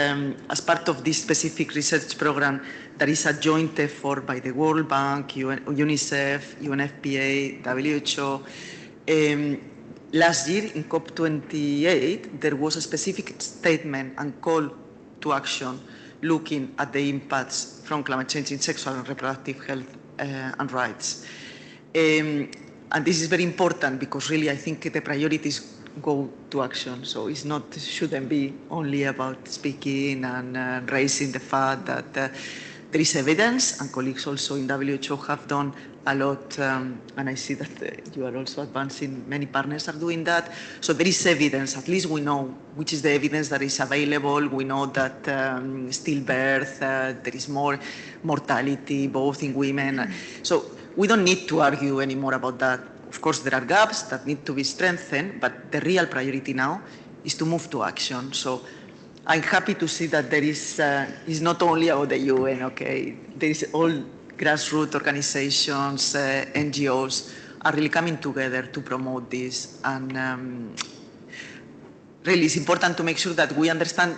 as part of this specific research program, there is a joint effort by the World Bank, UNICEF, UNFPA, WHO. Last year in COP28, there was a specific statement and call to action looking at the impacts from climate change in sexual and reproductive health and rights. And this is very important because really I think the priorities go to action. So it's not, shouldn't be only about speaking and raising the fact that there is evidence, and colleagues also in WHO have done a lot, and I see that you are also advancing, many partners are doing that. So there is evidence, at least we know which is the evidence that is available. We know that stillbirth, there is more mortality, both in women. So we don't need to argue anymore about that. Of course, there are gaps that need to be strengthened, but the real priority now is to move to action. So I'm happy to see that there is, it's not only about the UN, okay? There is all grassroots organizations, NGOs are really coming together to promote this. And really it's important to make sure that we understand,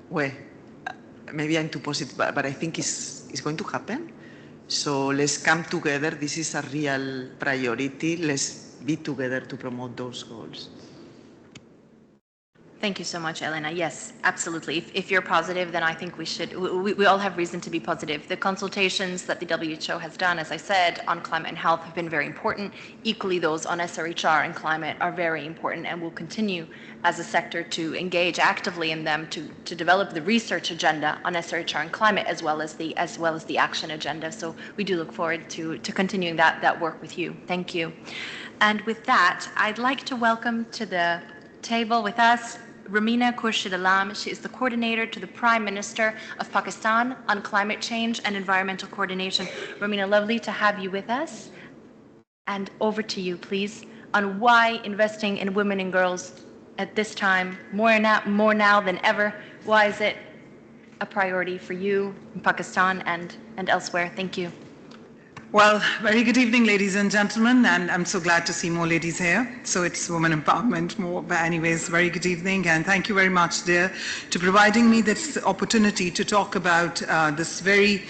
well, maybe I'm too positive, but I think it's going to happen. So let's come together. This is a real priority. Let's be together to promote those goals. Thank you so much, Elena. Yes, absolutely. If you're positive, then I think we should, we all have reason to be positive. The consultations that the WHO has done, as I said, on climate and health have been very important. Equally, those on SRHR and climate are very important, and will continue as a sector to engage actively in them to develop the research agenda on SRHR and climate as well as the action agenda. So we do look forward to continuing that work with you. Thank you. And with that, I'd like to welcome to the table with us Ramina Khurshid Alam. She is the coordinator to the Prime Minister of Pakistan on climate change and environmental coordination. Ramina, lovely to have you with us. And over to you, please, on why investing in women and girls at this time, more now than ever, why is it a priority for you in Pakistan and elsewhere? Thank you. Well, very good evening, ladies and gentlemen, and I'm so glad to see more ladies here. So it's women empowerment more, but anyways, very good evening, and thank you very much, dear, to providing me this opportunity to talk about this very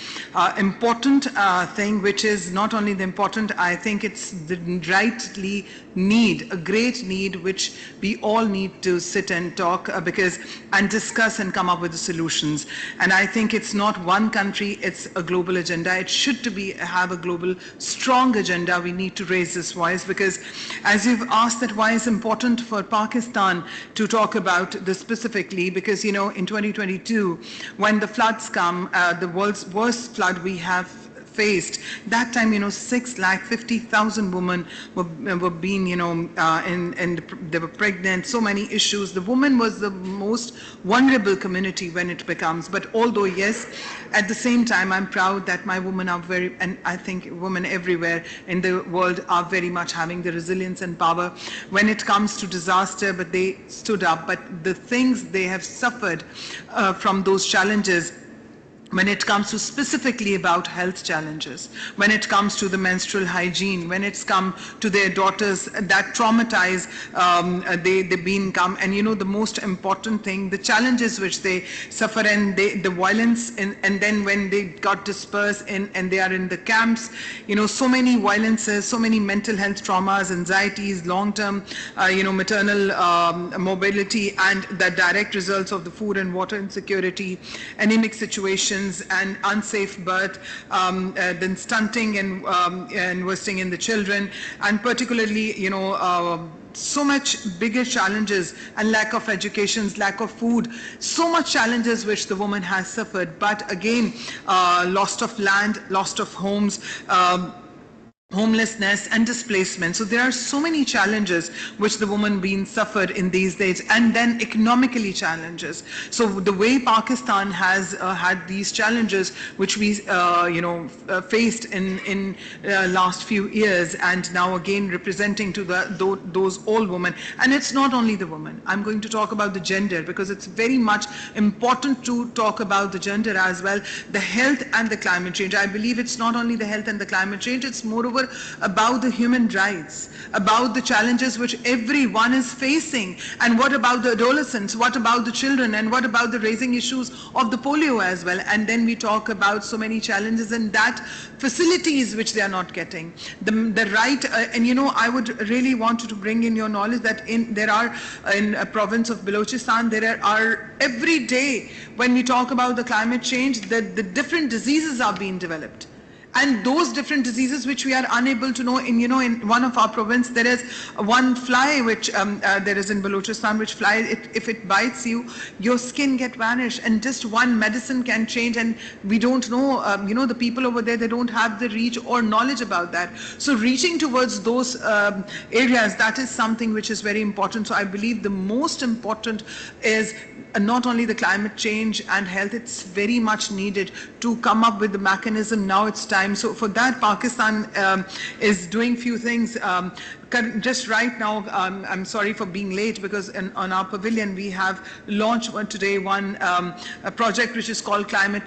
important thing, which is not only the important, I think it's the rightly need, a great need, which we all need to sit and talk and discuss and come up with the solutions. And I think it's not one country, it's a global agenda. It should have a global strong agenda. We need to raise this voice because, as you've asked, that why it's important for Pakistan to talk about this specifically, because in 2022, when the floods come, the world's worst flood we have faced. That time, 650,000 women were being, they were pregnant, so many issues. The woman was the most vulnerable community when it becomes. But although, yes, at the same time, I'm proud that my women are very, and I think women everywhere in the world are very much having the resilience and power when it comes to disaster, but they stood up. But the things they have suffered from those challenges, when it comes to specifically about health challenges, when it comes to the menstrual hygiene, when it's come to their daughters that traumatize, they've been come, and the most important thing, the challenges which they suffer and the violence, and then when they got dispersed and they are in the camps, so many violences, so many mental health traumas, anxieties, long-term, maternal mobility, and the direct results of the food and water insecurity, anemic situations, and unsafe birth, then stunting and investing in the children, and particularly, so much bigger challenges, and lack of education, lack of food, so much challenges which the woman has suffered. But again, loss of land, loss of homes, homelessness and displacement. So there are so many challenges which the woman being suffered in these days, and then economically challenges. So the way Pakistan has had these challenges which we faced in last few years, and now again representing to those all women. And it's not only the women. I'm going to talk about the gender, because it's very much important to talk about the gender as well, the health and the climate change. I believe it's not only the health and the climate change, it's moreover about the human rights, about the challenges which everyone is facing. And what about the adolescents? What about the children? And what about the raising issues of the polio as well? And then we talk about so many challenges and that facilities which they are not getting. The right, I would really want to bring in your knowledge that there are in a province of Balochistan, there are every day when we talk about the climate change, the different diseases are being developed. And those different diseases which we are unable to know, in one of our province, there is one fly which there is in Balochistan, which fly, if it bites you, your skin get vanished, and just one medicine can change. And we don't know, the people over there, they don't have the reach or knowledge about that. So reaching towards those areas, that is something which is very important. So I believe the most important is not only the climate change and health, it's very much needed to come up with the mechanism. Now it's time. So for that, Pakistan is doing few things. Just right now, I'm sorry for being late, because on our pavilion we have launched today a project which is called Climate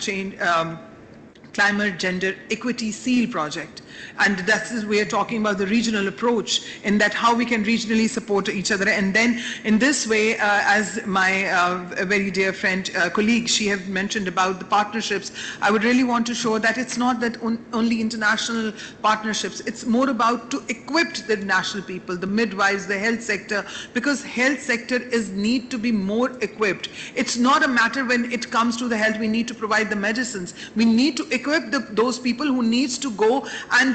Gender Equity Seal Project. And we are talking about the regional approach, in that how we can regionally support each other. And then in this way, as my very dear friend, colleague, she have mentioned about the partnerships, I would really want to show that it's not that only international partnerships, it's more about to equip the national people, the midwives, the health sector, because health sector need to be more equipped. It's not a matter when it comes to the health, we need to provide the medicines. We need to equip those people who needs to go and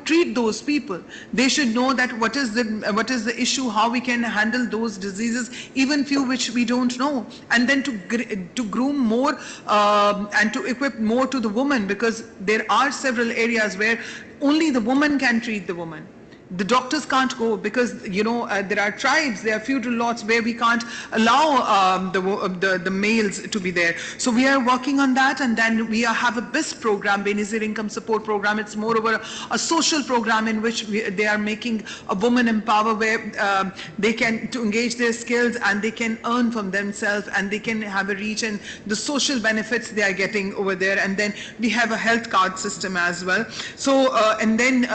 treat those people. They should know that what is the issue, how we can handle those diseases, even few which we don't know, and then to groom more and to equip more to the woman, because there are several areas where only the woman can treat the woman. The doctors can't go, because there are tribes, there are feudal lots where we can't allow the males to be there. So we are working on that, and then we have a BIS program, Benazir Income Support Program. It's moreover a social program in which they are making a woman empower, where they can to engage their skills and they can earn from themselves, and they can have a reach, and the social benefits they are getting over there. And then we have a health card system as well. So and then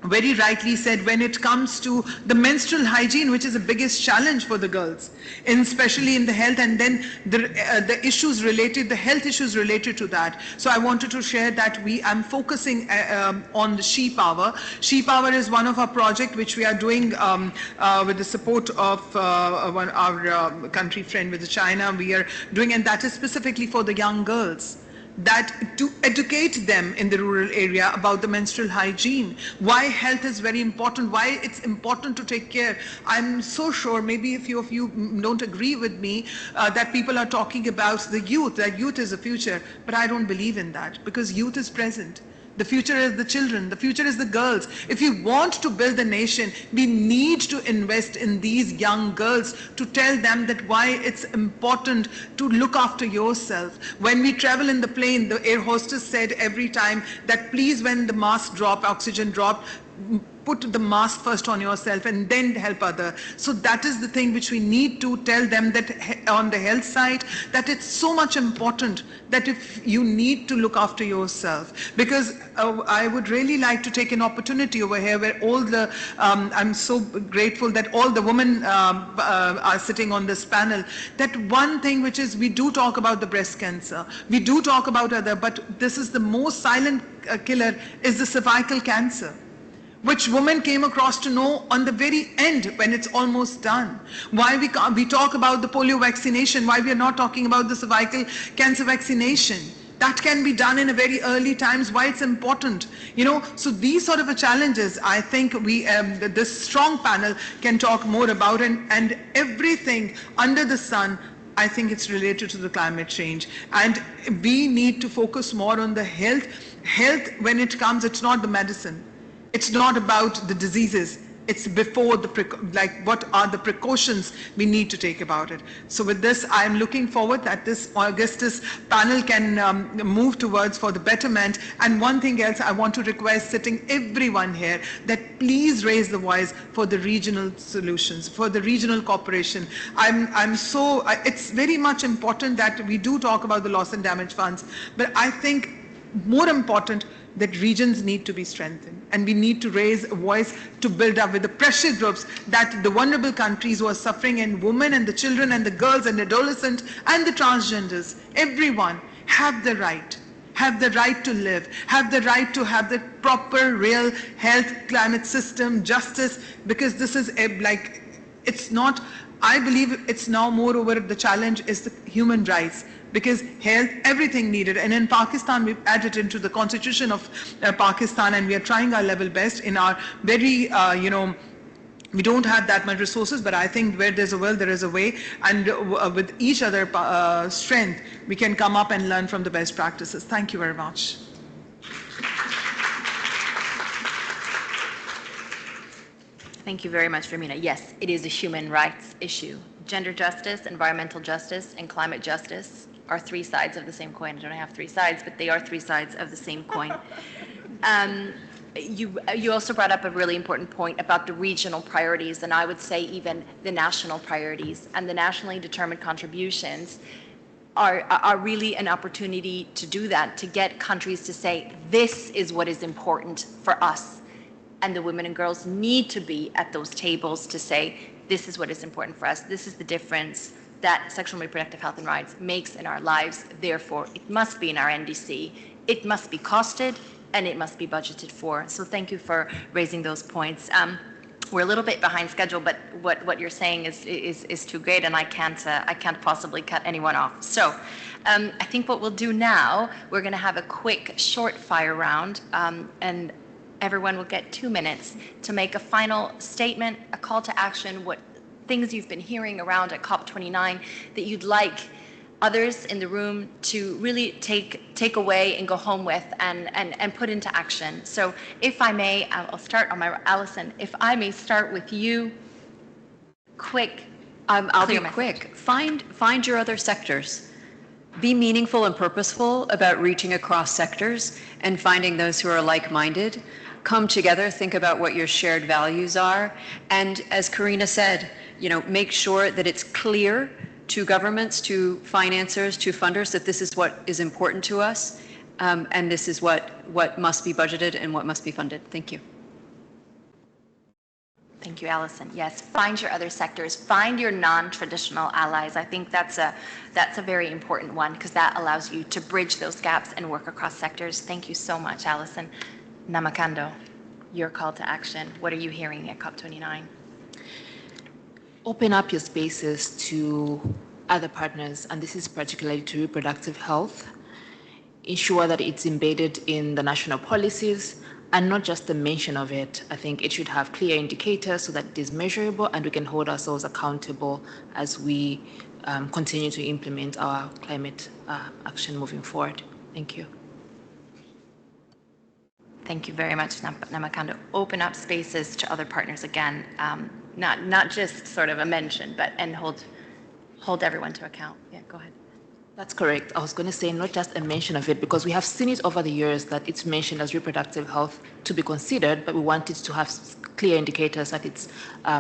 very rightly said, when it comes to the menstrual hygiene, which is the biggest challenge for the girls, especially in the health, and then the issues related, the health issues related to that. So I wanted to share that I'm focusing on the She Power. She Power is one of our projects which we are doing with the support of our country friend with China. We are doing, and that is specifically for the young girls, that to educate them in the rural area about the menstrual hygiene, why health is very important, why it's important to take care. I'm so sure, maybe a few of you don't agree with me, that people are talking about the youth, that youth is the future, but I don't believe in that, because youth is present. The future is the children. The future is the girls. If we want to build a nation, we need to invest in these young girls to tell them that why it's important to look after yourself. When we travel in the plane, the air hostess said every time that please, when the mask drop, oxygen drop, put the mask first on yourself and then help other. So that is the thing which we need to tell them, that on the health side, that it's so much important that if you need to look after yourself. Because I would really like to take an opportunity over here where all the, I'm so grateful that all the women are sitting on this panel, that one thing which is, we do talk about the breast cancer, we do talk about other, but this is the most silent killer is the cervical cancer, which women came across to know on the very end when it's almost done. Why we talk about the polio vaccination, why we are not talking about the cervical cancer vaccination. That can be done in a very early times, why it's important. You know, so these sort of challenges, I think we, this strong panel can talk more about, and everything under the sun, I think it's related to the climate change. And we need to focus more on the health. Health, when it comes, it's not the medicine. It's not about the diseases. It's before the, like, what are the precautions we need to take about it. So with this, I'm looking forward that this Augustus panel can move towards for the betterment. And one thing else, I want to request sitting everyone here that please raise the voice for the regional solutions, for the regional cooperation. It's very much important that we do talk about the loss and damage funds, but I think more important that regions need to be strengthened, and we need to raise a voice to build up with the pressure groups that the vulnerable countries who are suffering, and women and the children and the girls and adolescents and the transgenders, everyone have the right to live, have the right to have the proper real health, climate system, justice, because this is like, it's not, I believe it's now moreover the challenge is the human rights. Because health, everything needed. And in Pakistan, we've added into the constitution of Pakistan, and we are trying our level best in our very, we don't have that much resources, but I think where there's a will, there is a way. And with each other strength, we can come up and learn from the best practices. Thank you very much. Thank you very much, Ramina. Yes, it is a human rights issue. Gender justice, environmental justice, and climate justice are three sides of the same coin. I don't have three sides, but they are three sides of the same coin. You also brought up a really important point about the regional priorities, and I would say even the national priorities, and the nationally determined contributions are really an opportunity to do that, to get countries to say, this is what is important for us. And the women and girls need to be at those tables to say, this is what is important for us. This is the difference that sexual and reproductive health and rights makes in our lives. Therefore, it must be in our NDC. It must be costed, and it must be budgeted for. So thank you for raising those points. We're a little bit behind schedule, but what you're saying is too great, and I can't possibly cut anyone off. So I think what we'll do now, we're going to have a quick short fire round, and everyone will get 2 minutes to make a final statement, a call to action, what things you've been hearing around at COP29 that you'd like others in the room to really take away and go home with and put into action. So if I may, I'll start on my, Allison, if I may start with you, quick. I'll be quick. Find your other sectors. Be meaningful and purposeful about reaching across sectors and finding those who are like-minded. Come together, think about what your shared values are, and as Carina said, make sure that it's clear to governments, to financiers, to funders that this is what is important to us, and this is what must be budgeted and what must be funded. Thank you. Thank you, Allison. Yes, find your other sectors, find your non-traditional allies. I think that's a very important one, because that allows you to bridge those gaps and work across sectors. Thank you so much, Allison. Namakando, your call to action. What are you hearing at COP29? Open up your spaces to other partners, and this is particularly to reproductive health. Ensure that it's embedded in the national policies, and not just the mention of it. I think it should have clear indicators so that it is measurable and we can hold ourselves accountable as we continue to implement our climate action moving forward. Thank you. Thank you very much, Namakando. Open up spaces to other partners again, not just sort of a mention, but and hold everyone to account. Yeah, go ahead. That's correct. I was going to say not just a mention of it, because we have seen it over the years that it's mentioned as reproductive health to be considered, but we wanted to have clear indicators that it's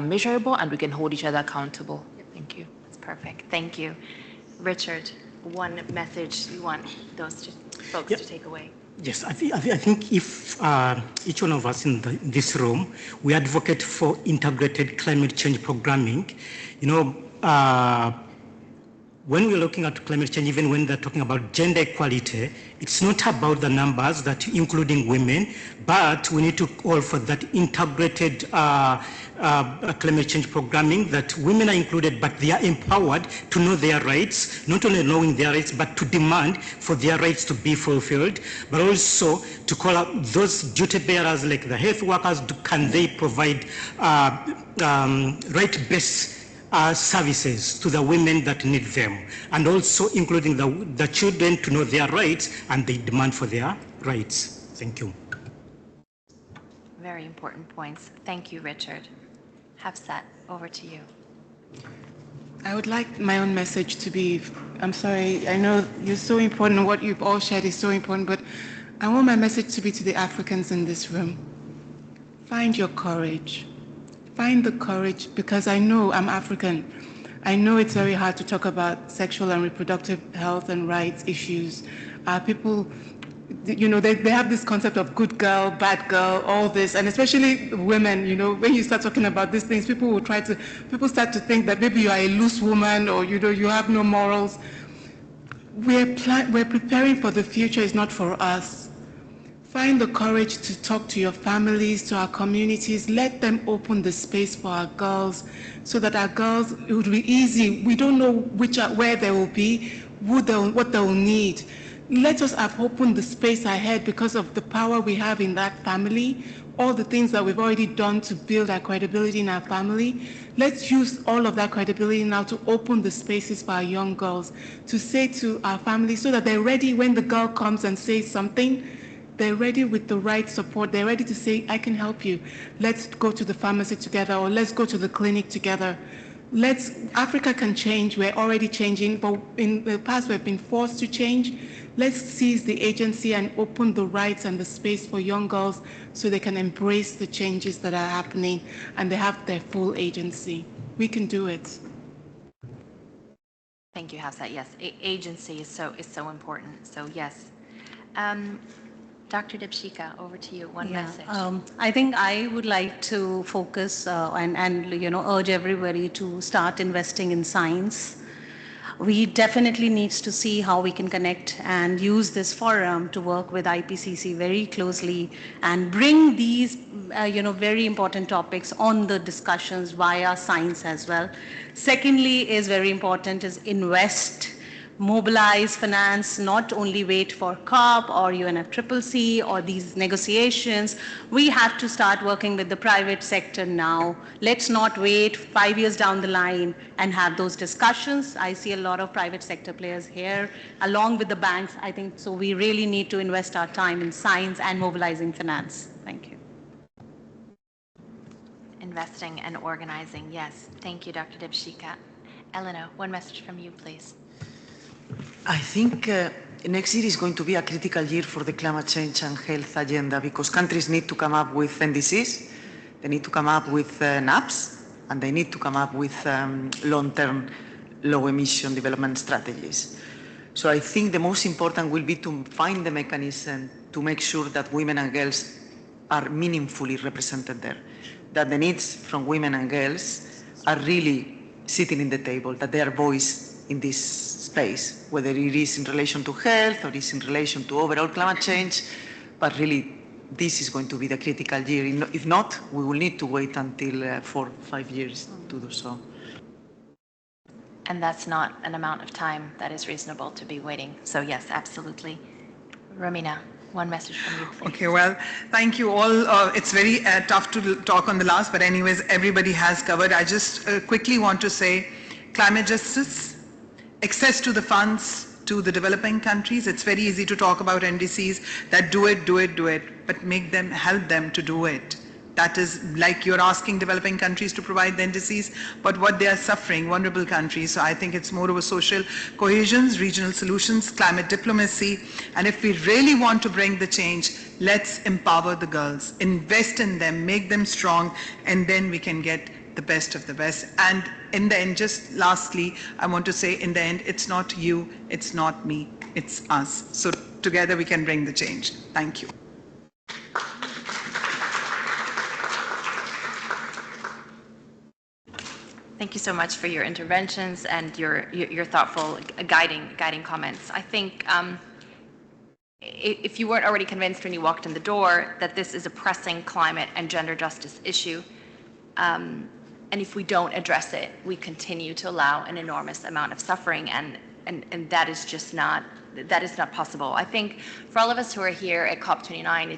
measurable and we can hold each other accountable. Thank you. That's perfect. Thank you. Richard, one message you want those folks to take away? Yes, I think if each one of us in this room, we advocate for integrated climate change programming, when we're looking at climate change, even when they're talking about gender equality, it's not about the numbers, that including women, but we need to call for that integrated climate change programming, that women are included, but they are empowered to know their rights, not only knowing their rights, but to demand for their rights to be fulfilled, but also to call out those duty bearers like the health workers, can they provide right-based services to the women that need them, and also including the children to know their rights and they demand for their rights. Thank you. Very important points. Thank you, Richard. Hafsat, over to you. I would like my own message to be, I'm sorry, I know you're so important, what you've all shared is so important, but I want my message to be to the Africans in this room. Find your courage. Find the courage, because I know I'm African. I know it's very hard to talk about sexual and reproductive health and rights issues. People, they have this concept of good girl, bad girl, all this, and especially women, when you start talking about these things, people start to think that maybe you are a loose woman or, you have no morals. We're preparing for the future, it's not for us. Find the courage to talk to your families, to our communities. Let them open the space for our girls, so that our girls, it would be easy. We don't know where they will be, what they will need. Let us have opened the space ahead because of the power we have in that family, all the things that we've already done to build our credibility in our family. Let's use all of that credibility now to open the spaces for our young girls, to say to our families so that they're ready when the girl comes and says something. They're ready with the right support. They're ready to say, I can help you. Let's go to the pharmacy together, or let's go to the clinic together. Africa can change. We're already changing, but in the past we've been forced to change. Let's seize the agency and open the rights and the space for young girls so they can embrace the changes that are happening and they have their full agency. We can do it. Thank you, Hafsat. Yes, agency is so important. So yes. Dr. Dipshika, over to you. One message. I think I would like to focus and urge everybody to start investing in science. We definitely need to see how we can connect and use this forum to work with IPCC very closely and bring these very important topics on the discussions via science as well. Secondly, is very important is invest, mobilize finance, not only wait for COP or UNFCCC or these negotiations. We have to start working with the private sector now. Let's not wait 5 years down the line and have those discussions. I see a lot of private sector players here, along with the banks, I think. So we really need to invest our time in science and mobilizing finance. Thank you. Investing and organizing, yes. Thank you, Dr. Dipshika. Elena, one message from you, please. I think next year is going to be a critical year for the climate change and health agenda, because countries need to come up with NDCs, they need to come up with NAPs, and they need to come up with long-term low-emission development strategies. So I think the most important will be to find the mechanism to make sure that women and girls are meaningfully represented there, that the needs from women and girls are really sitting in the table, that they are voiced in this space, whether it is in relation to health or it is in relation to overall climate change, but really this is going to be the critical year. If not, we will need to wait until 4 or 5 years to do so. And that's not an amount of time that is reasonable to be waiting. So yes, absolutely. Romina, one message from you, please. Okay, well, thank you all. It's very tough to talk on the last, but anyways, everybody has covered. I just quickly want to say climate justice, access to the funds, to the developing countries. It's very easy to talk about NDCs that do it, but help them to do it. That is like you're asking developing countries to provide the NDCs, but what they are suffering, vulnerable countries. So I think it's more of a social cohesion, regional solutions, climate diplomacy. And if we really want to bring the change, let's empower the girls, invest in them, make them strong, and then we can get the best of the best. And in the end, just lastly, I want to say, in the end, it's not you, it's not me, it's us. So together we can bring the change. Thank you. Thank you so much for your interventions and your thoughtful guiding comments. I think if you weren't already convinced when you walked in the door that this is a pressing climate and gender justice issue, and if we don't address it, we continue to allow an enormous amount of suffering, and that is just not possible. I think for all of us who are here at COP29,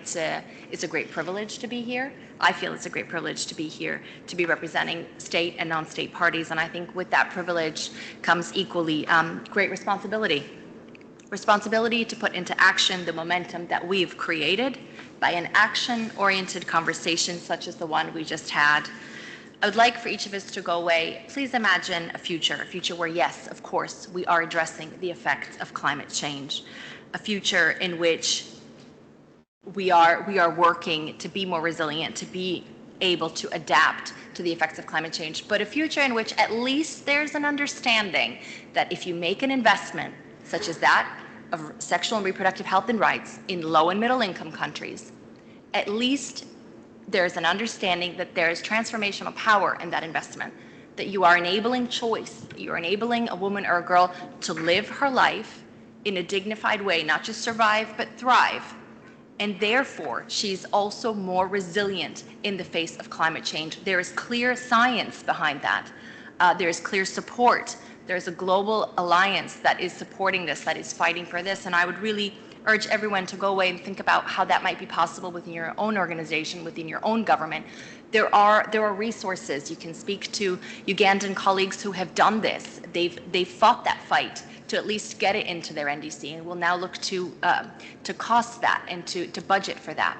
it's a great privilege to be here. I feel it's a great privilege to be here, to be representing state and non-state parties, and I think with that privilege comes equally great responsibility. Responsibility to put into action the momentum that we've created by an action-oriented conversation such as the one we just had. I would like for each of us to go away. Please imagine a future where, yes, of course, we are addressing the effects of climate change, a future in which we are working to be more resilient, to be able to adapt to the effects of climate change, but a future in which at least there's an understanding that if you make an investment such as that of sexual and reproductive health and rights in low and middle income countries, at least there's an understanding that there is transformational power in that investment, that you are enabling choice, you're enabling a woman or a girl to live her life in a dignified way, not just survive, but thrive. And therefore, she's also more resilient in the face of climate change. There is clear science behind that. There is clear support. There's a global alliance that is supporting this, that is fighting for this. And I would really urge everyone to go away and think about how that might be possible within your own organization, within your own government. There are resources. You can speak to Ugandan colleagues who have done this. They've fought that fight to at least get it into their NDC, and will now look to cost that and to budget for that.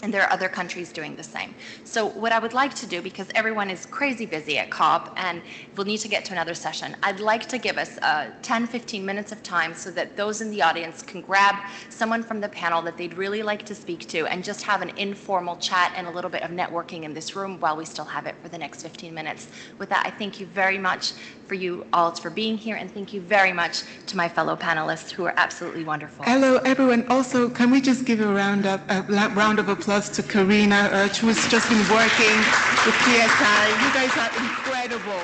And there are other countries doing the same. So what I would like to do, because everyone is crazy busy at COP and we'll need to get to another session, I'd like to give us 10-15 minutes of time so that those in the audience can grab someone from the panel that they'd really like to speak to and just have an informal chat and a little bit of networking in this room while we still have it for the next 15 minutes. With that, I thank you very much for you all for being here, and thank you very much to my fellow panelists who are absolutely wonderful. Hello, everyone. Also, can we just give a round of applause to Carina Hirsch, who's just been working with PSI. You guys are incredible.